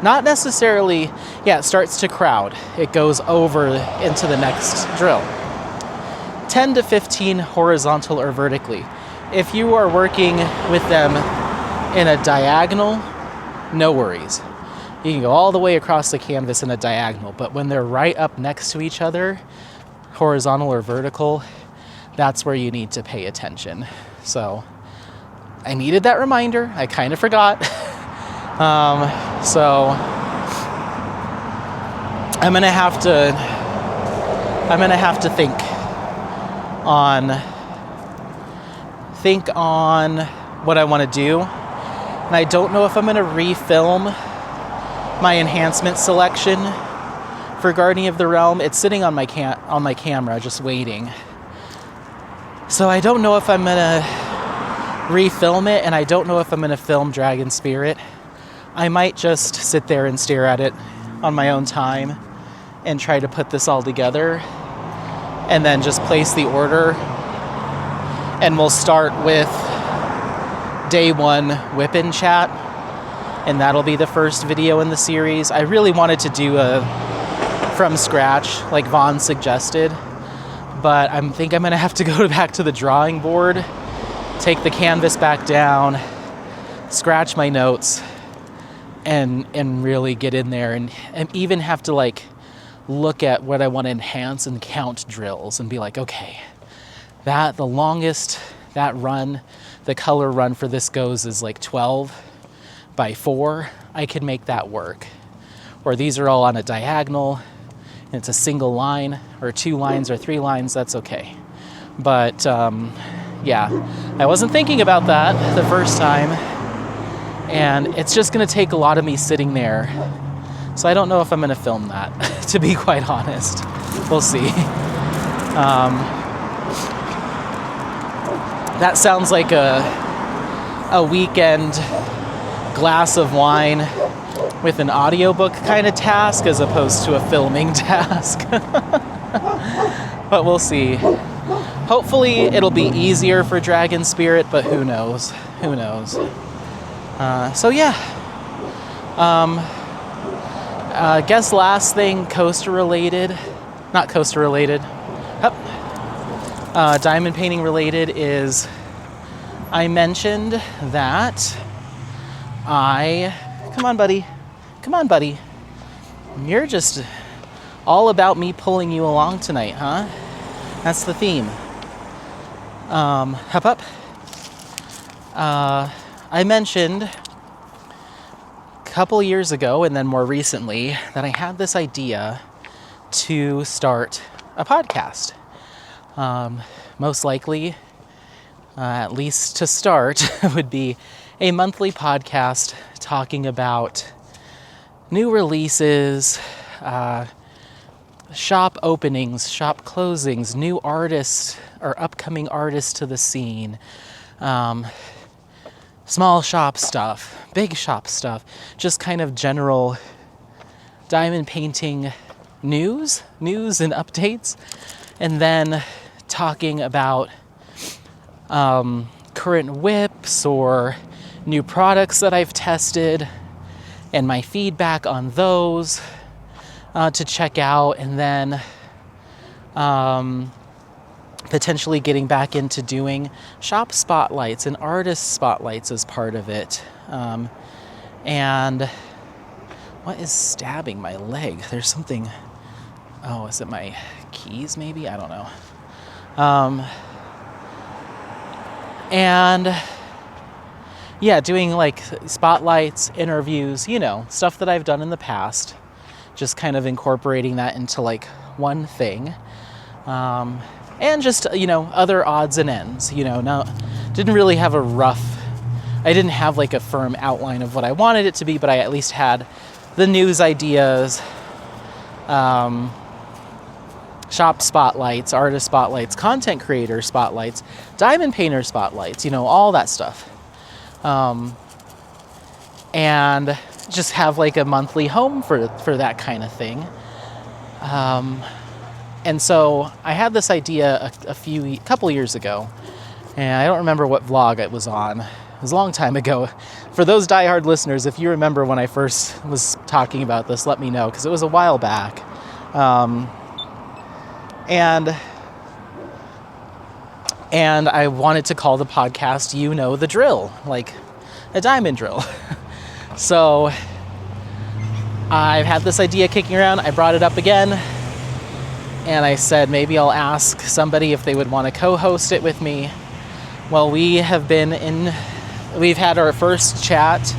Not necessarily, it starts to crowd. It goes over into the next drill. 10 to 15 horizontal or vertically. If you are working with them in a diagonal, no worries. You can go all the way across the canvas in a diagonal, but when they're right up next to each other, horizontal or vertical, that's where you need to pay attention. So I needed that reminder. I kind of forgot. So I'm gonna have to think on what I want to do, and I don't know if I'm gonna refilm my enhancement selection for Guardian of the Realm. It's sitting on my camera, just waiting. So I don't know if I'm gonna refilm it, and I don't know if I'm gonna film Dragon Spirit. I might just sit there and stare at it on my own time and try to put this all together, and then just place the order. And we'll start with day 1 Whip-In Chat, and that'll be the first video in the series. I really wanted to do a from scratch, like Vaughn suggested, but I think I'm gonna have to go back to the drawing board, take the canvas back down, scratch my notes, and really get in there, and even have to like look at what I want to enhance and count drills and be like, okay, the longest that run, the color run for this goes is like 12 by 4. I can make that work. Or these are all on a diagonal, and it's a single line, or 2 lines or 3 lines, that's okay. But I wasn't thinking about that the first time, and it's just gonna take a lot of me sitting there. So I don't know if I'm gonna film that, to be quite honest. We'll see. That sounds like a weekend glass of wine with an audiobook kind of task, as opposed to a filming task. But we'll see. Hopefully it'll be easier for Dragon Spirit, but who knows? Who knows? Guess last thing coaster related, not coaster related, diamond painting related, is I mentioned that come on buddy, you're just all about me pulling you along tonight, huh? That's the theme. Hop up. I mentioned a couple years ago, and then more recently, that I had this idea to start a podcast. Most likely, at least to start, would be a monthly podcast talking about new releases, shop openings, shop closings, new artists or upcoming artists to the scene, small shop stuff, big shop stuff, just kind of general diamond painting news and updates, and then talking about current whips or new products that I've tested and my feedback on those to check out, and then potentially getting back into doing shop spotlights and artist spotlights as part of it. And what is stabbing my leg? There's something. Oh, is it my keys maybe? I don't know. And yeah, doing like spotlights, interviews, stuff that I've done in the past, just kind of incorporating that into like one thing. And just, other odds and ends, didn't really have I didn't have like a firm outline of what I wanted it to be, but I at least had the news ideas, shop spotlights, artist spotlights, content creator spotlights, diamond painter spotlights, all that stuff. And just have like a monthly home for that kind of thing. And so I had this idea a couple years ago, and I don't remember what vlog it was on. It was a long time ago. For those diehard listeners, if you remember when I first was talking about this, let me know, because it was a while back. And I wanted to call the podcast "You Know the Drill," like a diamond drill. So I've had this idea kicking around. I brought it up again. And I said, maybe I'll ask somebody if they would want to co-host it with me. Well, we've had our first chat.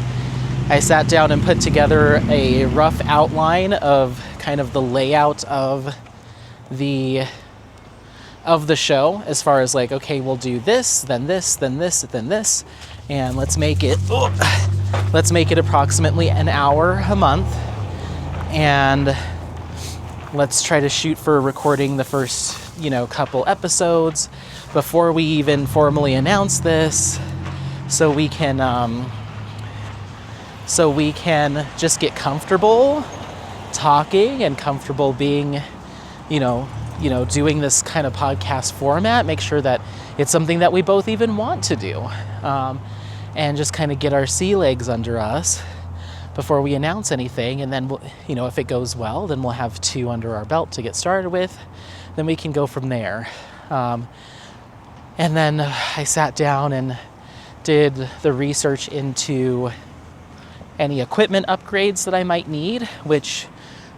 I sat down and put together a rough outline of kind of the layout of the show, as far as like, okay, we'll do this, then this, then this, then this, and let's make it approximately an hour a month, and let's try to shoot for recording the first, couple episodes before we even formally announce this, so we can just get comfortable talking and comfortable being, doing this kind of podcast format. Make sure that it's something that we both even want to do, and just kind of get our sea legs under us before we announce anything. And then, if it goes well, then we'll have 2 under our belt to get started with. Then we can go from there. And then I sat down and did the research into any equipment upgrades that I might need, which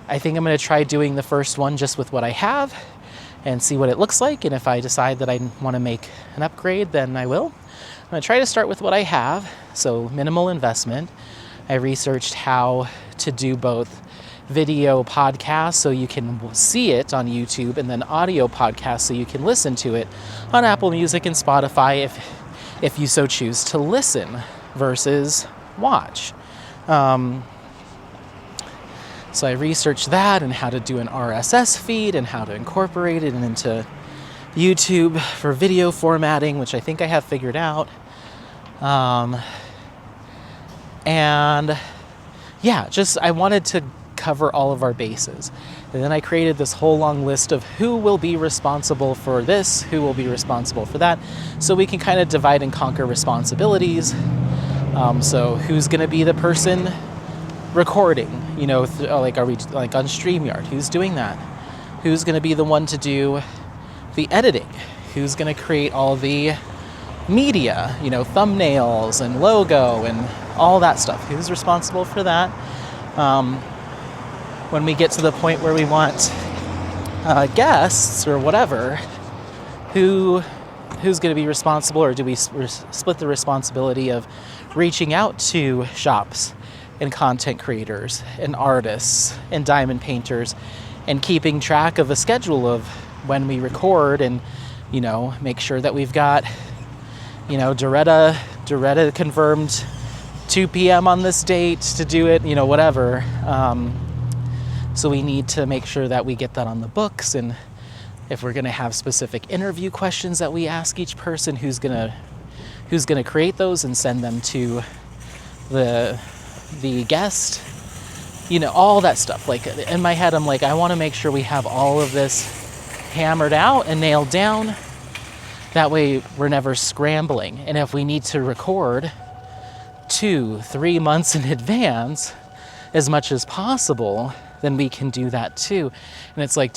I think I'm going to try doing the first one just with what I have and see what it looks like. And if I decide that I want to make an upgrade, then I will. I'm going to try to start with what I have, so minimal investment. I researched how to do both video podcasts so you can see it on YouTube, and then audio podcasts so you can listen to it on Apple Music and Spotify if you so choose to listen versus watch. So I researched that and how to do an RSS feed and how to incorporate it into YouTube for video formatting, which I think I have figured out. And yeah, I wanted to cover all of our bases. And then I created this whole long list of who will be responsible for this, who will be responsible for that, so we can kind of divide and conquer responsibilities. So who's going to be the person recording? Are we like on StreamYard? Who's doing that? Who's going to be the one to do the editing? Who's going to create all the media, thumbnails and logo and all that stuff? Who's responsible for that? When we get to the point where we want guests or whatever, who's going to be responsible, or do we split the responsibility of reaching out to shops and content creators and artists and diamond painters and keeping track of a schedule of when we record, and make sure that we've got Doretta confirmed 2 p.m. on this date to do it, whatever. So we need to make sure that we get that on the books, and if we're going to have specific interview questions that we ask each person, who's going to create those and send them to the guest, all that stuff. Like in my head, I'm like, I want to make sure we have all of this hammered out and nailed down. That way we're never scrambling. And if we need to record 2-3 months in advance as much as possible, then we can do that too. And it's like,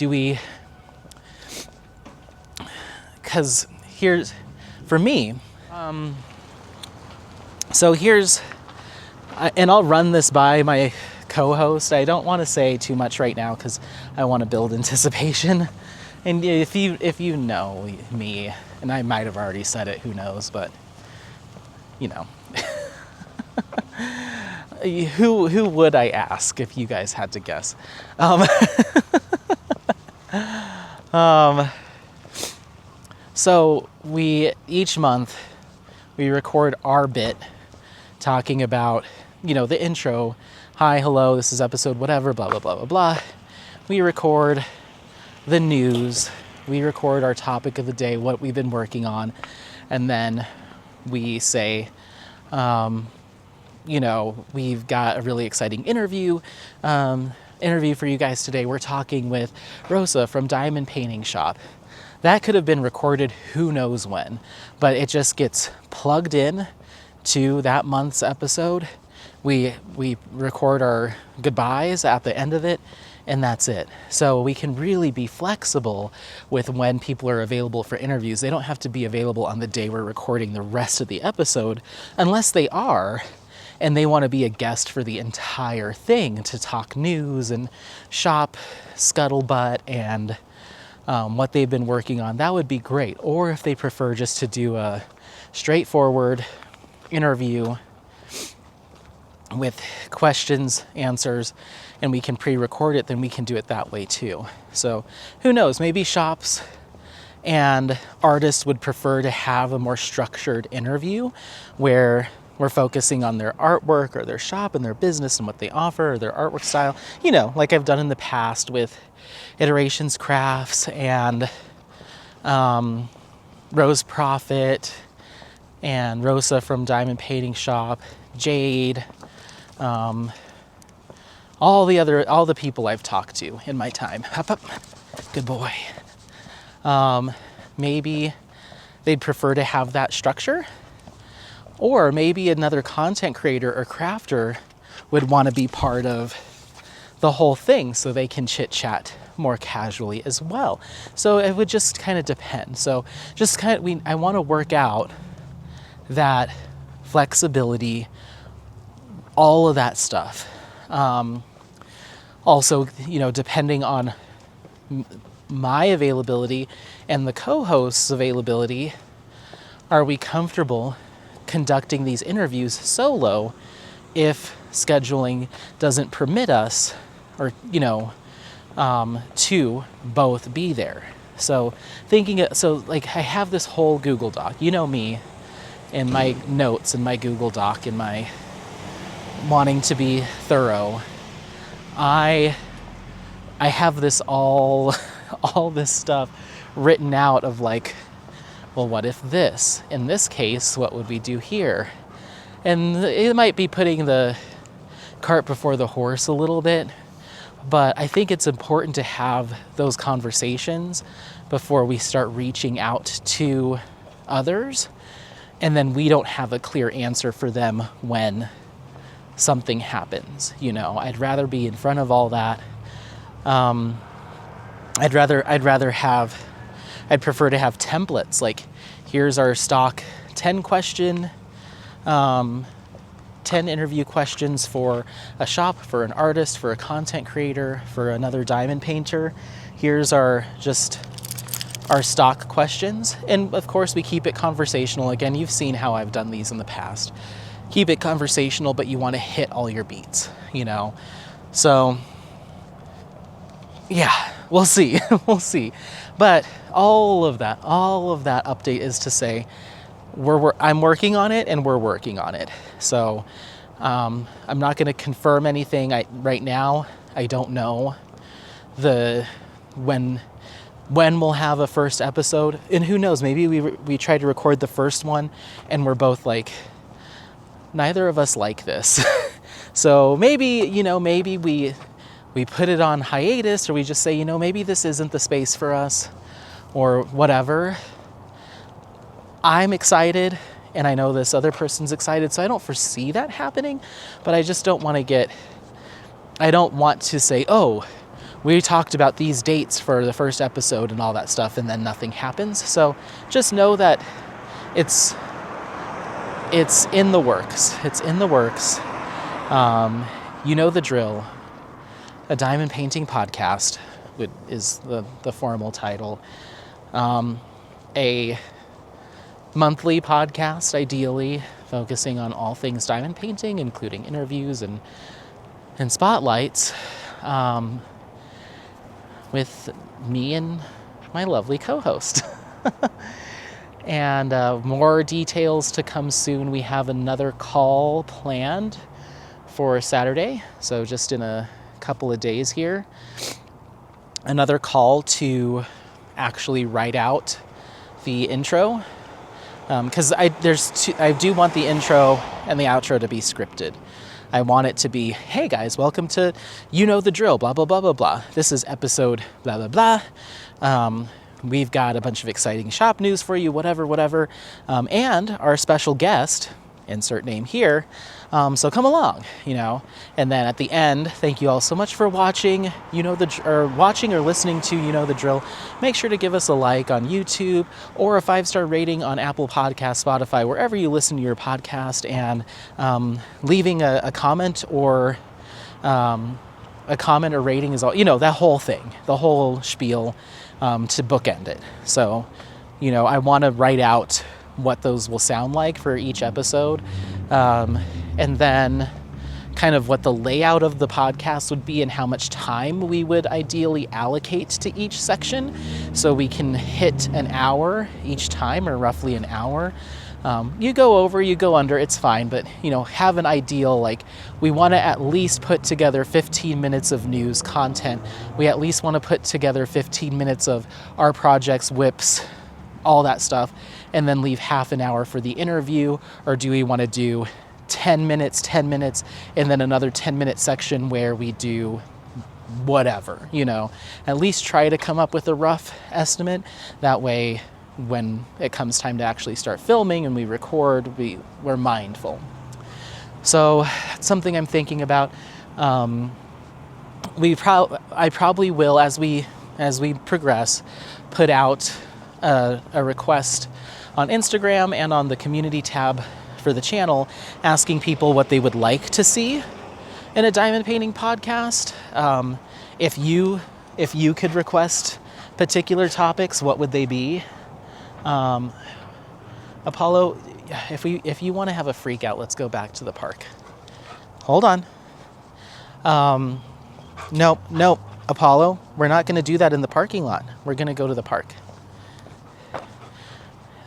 because here's, for me, so here's, and I'll run this by my co-host. I don't want to say too much right now because I want to build anticipation. And if you know me, and I might have already said it, who knows, but who would I ask if you guys had to guess? So each month we record our bit talking about, the intro. Hi, hello, this is episode whatever, blah, blah, blah, blah, blah. We record the news. We record our topic of the day, what we've been working on. And then we say, we've got a really exciting interview for you guys today. We're talking with Rosa from Diamond Painting Shop. That could have been recorded who knows when, but it just gets plugged in to that month's episode. We record our goodbyes at the end of it, and that's it. So we can really be flexible with when people are available for interviews. They don't have to be available on the day we're recording the rest of the episode, unless they are, and they want to be a guest for the entire thing to talk news and shop scuttlebutt and what they've been working on. That would be great. Or if they prefer just to do a straightforward interview with questions, answers, and we can pre-record it, then we can do it that way too. So who knows, maybe shops and artists would prefer to have a more structured interview where we're focusing on their artwork or their shop and their business and what they offer or their artwork style, like I've done in the past with Iterations Crafts and Rose Profit and Rosa from Diamond Painting Shop, Jade, all the people I've talked to in my time. Up, up. Good boy. Maybe they'd prefer to have that structure, or maybe another content creator or crafter would want to be part of the whole thing so they can chit chat more casually as well. So it would just kind of depend. So I want to work out that flexibility, all of that stuff. Also, depending on my availability and the co-host's availability, are we comfortable conducting these interviews solo if scheduling doesn't permit us or, to both be there? So I have this whole Google Doc, me and my notes and my Google Doc and my wanting to be thorough. I have this all this stuff written out of like, well, what if this? In this case, what would we do here? And it might be putting the cart before the horse a little bit, but I think it's important to have those conversations before we start reaching out to others, and then we don't have a clear answer for them when something happens. I'd rather be in front of all that. I'd prefer to have templates, like here's our stock 10 interview questions for a shop, for an artist, for a content creator, for another diamond painter. Here's our stock questions. And of course we keep it conversational. Again, you've seen how I've done these in the past. Keep it conversational, but you want to hit all your beats, So yeah, we'll see. We'll see. But all of that update is to say I'm working on it and we're working on it. So I'm not going to confirm anything right now. I don't know when we'll have a first episode, and who knows, maybe we try to record the first one and we're both like, neither of us like this. So maybe we put it on hiatus, or we just say, maybe this isn't the space for us, or whatever. I'm excited, and I know this other person's excited, so I don't foresee that happening, but I just don't want to say, oh, we talked about these dates for the first episode and all that stuff, and then nothing happens. So just know that it's in the works. It's in the works. You know the drill. A diamond painting podcast is the formal title. A monthly podcast, ideally, focusing on all things diamond painting, including interviews and spotlights, with me and my lovely co-host. And more details to come soon. We have another call planned for Saturday, so just in a couple of days here. Another call to actually write out the intro, because I do want the intro and the outro to be scripted. I want it to be, hey guys, welcome to You Know the Drill, blah, blah, blah, blah, blah. This is episode blah, blah, blah. We've got a bunch of exciting shop news for you, whatever. And our special guest, insert name here, so come along, And then at the end, thank you all so much for watching, watching or listening to You Know the Drill. Make sure to give us a like on YouTube or a 5-star rating on Apple Podcasts, Spotify, wherever you listen to your podcast, and leaving a comment or rating is all, that whole thing, the whole spiel, to bookend it. So, I want to write out what those will sound like for each episode, and then kind of what the layout of the podcast would be and how much time we would ideally allocate to each section, so we can hit an hour each time, or roughly an hour. You go over, you go under, it's fine, but have an ideal, we want to at least put together 15 minutes of news content. We at least want to put together 15 minutes of our projects, whips, all that stuff, and then leave half an hour for the interview. Or do we want to do 10 minutes, and then another 10-minute section where we do whatever, at least try to come up with a rough estimate. That way, when it comes time to actually start filming and we record, we're mindful. So that's something I'm thinking about. I probably will, as we progress, put out a request on Instagram and on the community tab for the channel, asking people what they would like to see in a diamond painting podcast. If you could request particular topics, what would they be? Apollo, if you want to have a freak out, let's go back to the park. Hold on. Nope, Apollo, we're not going to do that in the parking lot. We're going to go to the park.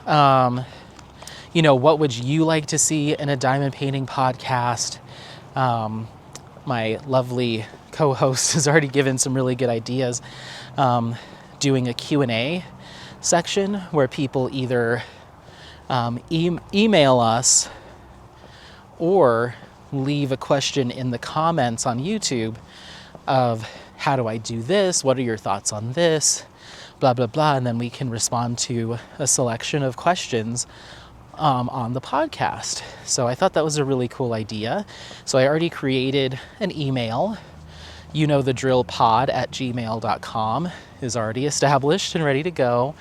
What would you like to see in a diamond painting podcast? My lovely co-host has already given some really good ideas. Doing a Q&A section where people either email us or leave a question in the comments on YouTube of, how do I do this? What are your thoughts on this? Blah, blah, blah. And then we can respond to a selection of questions on the podcast. So I thought that was a really cool idea. So I already created an email. YouKnowTheDrillPod@gmail.com is already established and ready to go.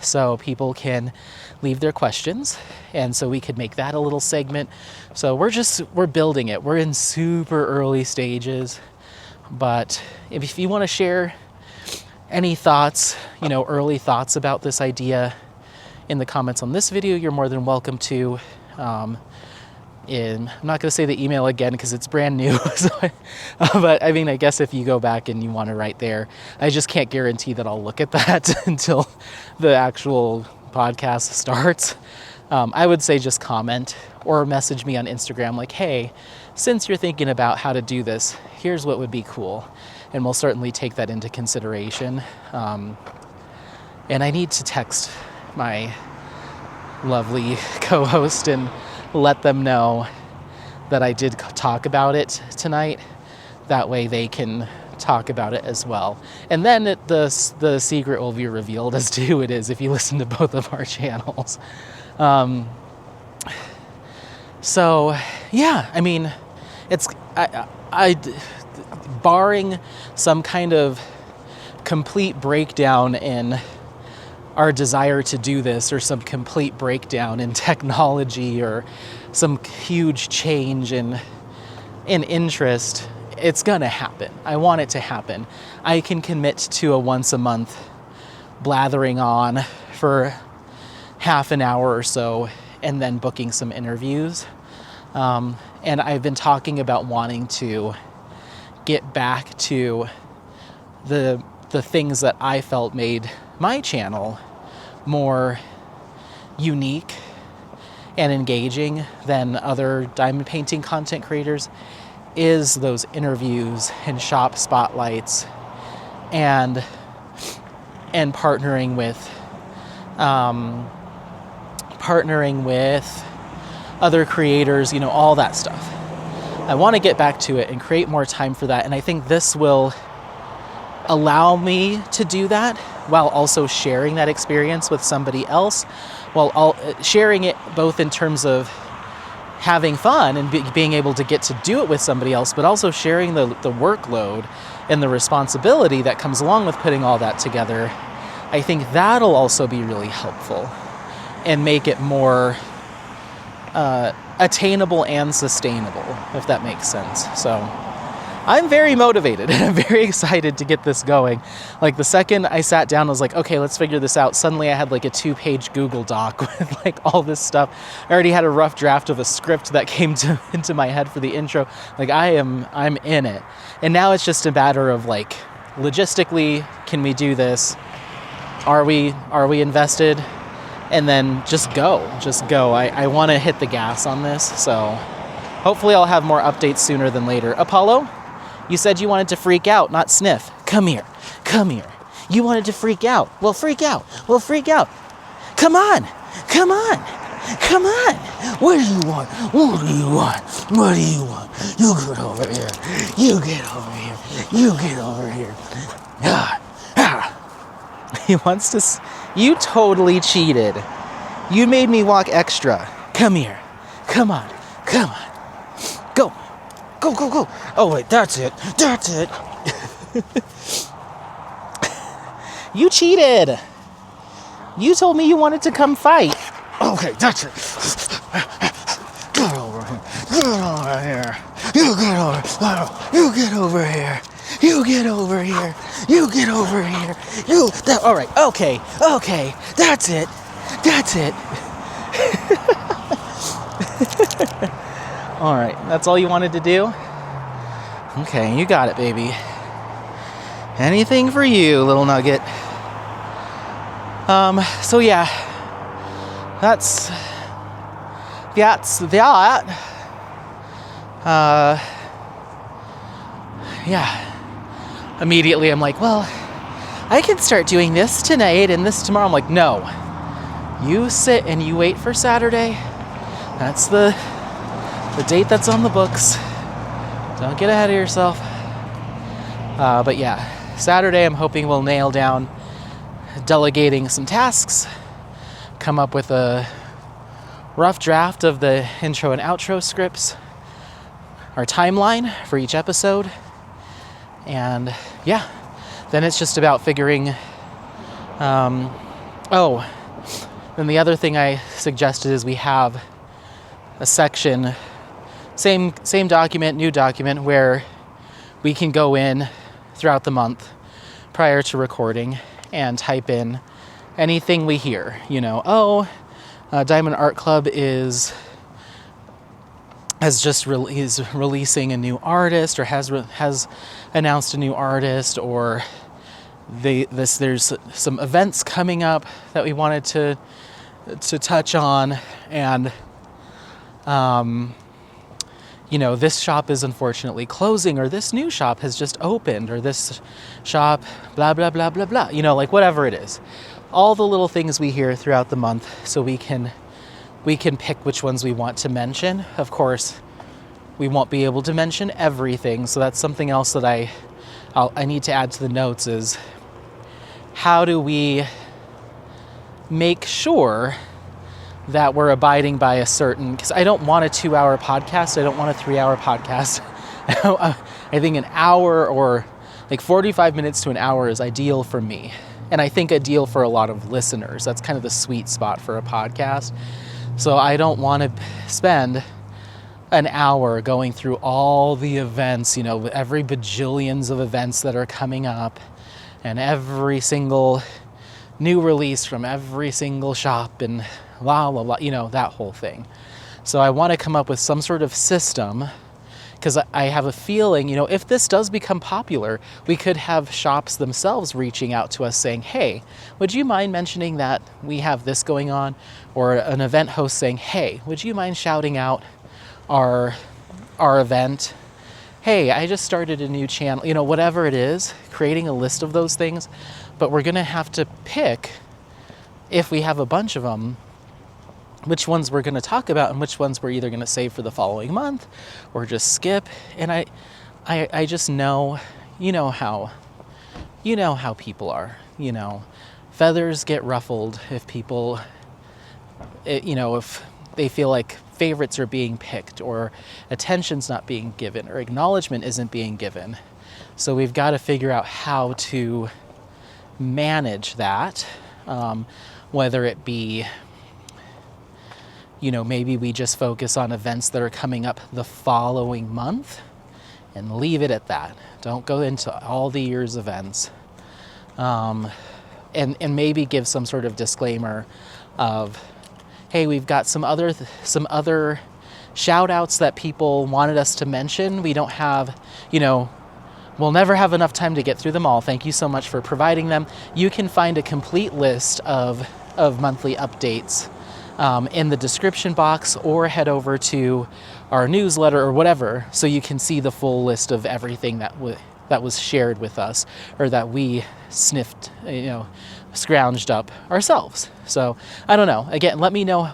So people can leave their questions, and so we could make that a little segment. So we're building it. We're in super early stages, but if you want to share any thoughts, early thoughts about this idea in the comments on this video, you're more than welcome to. I'm not going to say the email again because it's brand new, but I guess if you go back and you want to write there, I just can't guarantee that I'll look at that until the actual podcast starts. I would say just comment or message me on Instagram like, hey, since you're thinking about how to do this, here's what would be cool. And we'll certainly take that into consideration. And I need to text my lovely co-host and let them know that I did talk about it tonight. That way they can talk about it as well. And then the secret will be revealed as to who it is if you listen to both of our channels. So yeah, I mean, it's I barring some kind of complete breakdown in our desire to do this, or some complete breakdown in technology, or some huge change in interest, it's gonna happen. I want it to happen. I can commit to a once a month blathering on for half an hour or so, and then booking some interviews. And I've been talking about wanting to get back to the things that I felt made my channel more unique and engaging than other diamond painting content creators, is those interviews and shop spotlights and partnering with other creators, you know, all that stuff. I want to get back to it and create more time for that. And I think this will allow me to do that while also sharing that experience with somebody else, while sharing it both in terms of having fun and being able to get to do it with somebody else, but also sharing the workload and the responsibility that comes along with putting all that together. I think that'll also be really helpful and make it more attainable and sustainable, if that makes sense. So I'm very motivated and I'm very excited to get this going. Like the second I sat down, I was like, okay, let's figure this out. Suddenly I had like a 2-page Google Doc with like all this stuff. I already had a rough draft of a script that came into my head for the intro. Like I'm in it. And now it's just a matter of like, logistically, can we do this? Are we invested? And then just go. I want to hit the gas on this. So hopefully I'll have more updates sooner than later. Apollo, you said you wanted to freak out, not sniff. Come here. You wanted to freak out. Well, freak out. Come on. What do you want? You get over here. He wants to... You totally cheated. You made me walk extra. Come here. Come on. Go. Oh, wait, that's it. You cheated. You told me you wanted to come fight. Okay, that's it. Get over here. You get over here. All right. Okay. That's it. All right. That's all you wanted to do? Okay, you got it, baby. Anything for you, little nugget. So yeah. That's that. Yeah. Immediately I'm like, well, I can start doing this tonight and this tomorrow. I'm like, no. You sit and you wait for Saturday. That's the date that's on the books. Don't get ahead of yourself. But yeah, Saturday I'm hoping we'll nail down delegating some tasks, come up with a rough draft of the intro and outro scripts, our timeline for each episode, and yeah, then it's just about figuring. Then the other thing I suggested is we have a section, same document, new document, where we can go in throughout the month prior to recording and type in anything we hear. You know, Diamond Art Club is releasing a new artist, or has announced a new artist, or there's some events coming up that we wanted to touch on, and you know, this shop is unfortunately closing, or this new shop has just opened, or this shop blah blah blah blah blah, you know, like whatever it is, all the little things we hear throughout the month, so we can pick which ones we want to mention. Of course, we won't be able to mention everything. So that's something else that I need to add to the notes is how do we make sure that we're abiding by a certain, because I don't want a 2-hour podcast. I don't want a 3-hour podcast. I think an hour or like 45 minutes to an hour is ideal for me. And I think ideal for a lot of listeners. That's kind of the sweet spot for a podcast. So I don't want to spend an hour going through all the events, every bajillions of events that are coming up and every single new release from every single shop and blah, blah, blah, that whole thing. So I want to come up with some sort of system because I have a feeling, if this does become popular, we could have shops themselves reaching out to us saying, hey, would you mind mentioning that we have this going on? Or an event host saying, hey, would you mind shouting out our event? Hey, I just started a new channel, whatever it is, creating a list of those things. But we're going to have to pick, if we have a bunch of them, which ones we're going to talk about and which ones we're either going to save for the following month or just skip. And I just know, how people are, feathers get ruffled if people, if they feel like favorites are being picked or attention's not being given or acknowledgement isn't being given. So we've got to figure out how to manage that, whether it be, maybe we just focus on events that are coming up the following month and leave it at that. Don't go into all the year's events. And maybe give some sort of disclaimer of, hey, we've got some other shout outs that people wanted us to mention. We don't have, we'll never have enough time to get through them all. Thank you so much for providing them. You can find a complete list of monthly updates in the description box, or head over to our newsletter or whatever, so you can see the full list of everything that was shared with us, or that we sniffed, scrounged up ourselves. So I don't know. Again, let me know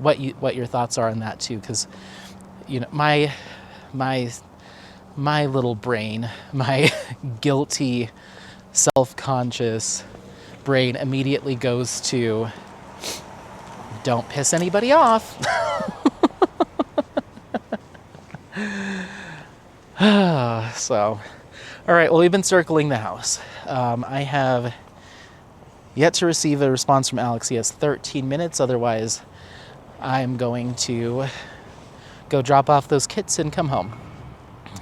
what your thoughts are on that too, because my little brain, my guilty, self-conscious brain immediately goes to, don't piss anybody off. So, all right, well, we've been circling the house. I have yet to receive a response from Alex. He has 13 minutes. Otherwise, I'm going to go drop off those kits and come home.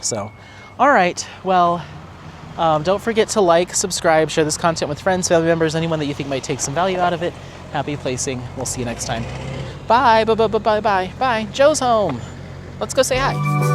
So, all right, well, don't forget to like, subscribe, share this content with friends, family members, anyone that you think might take some value out of it. Happy placing. We'll see you next time. Bye. Bye. Bye. Bye. Bye. Bye. Joe's home. Let's go say hi.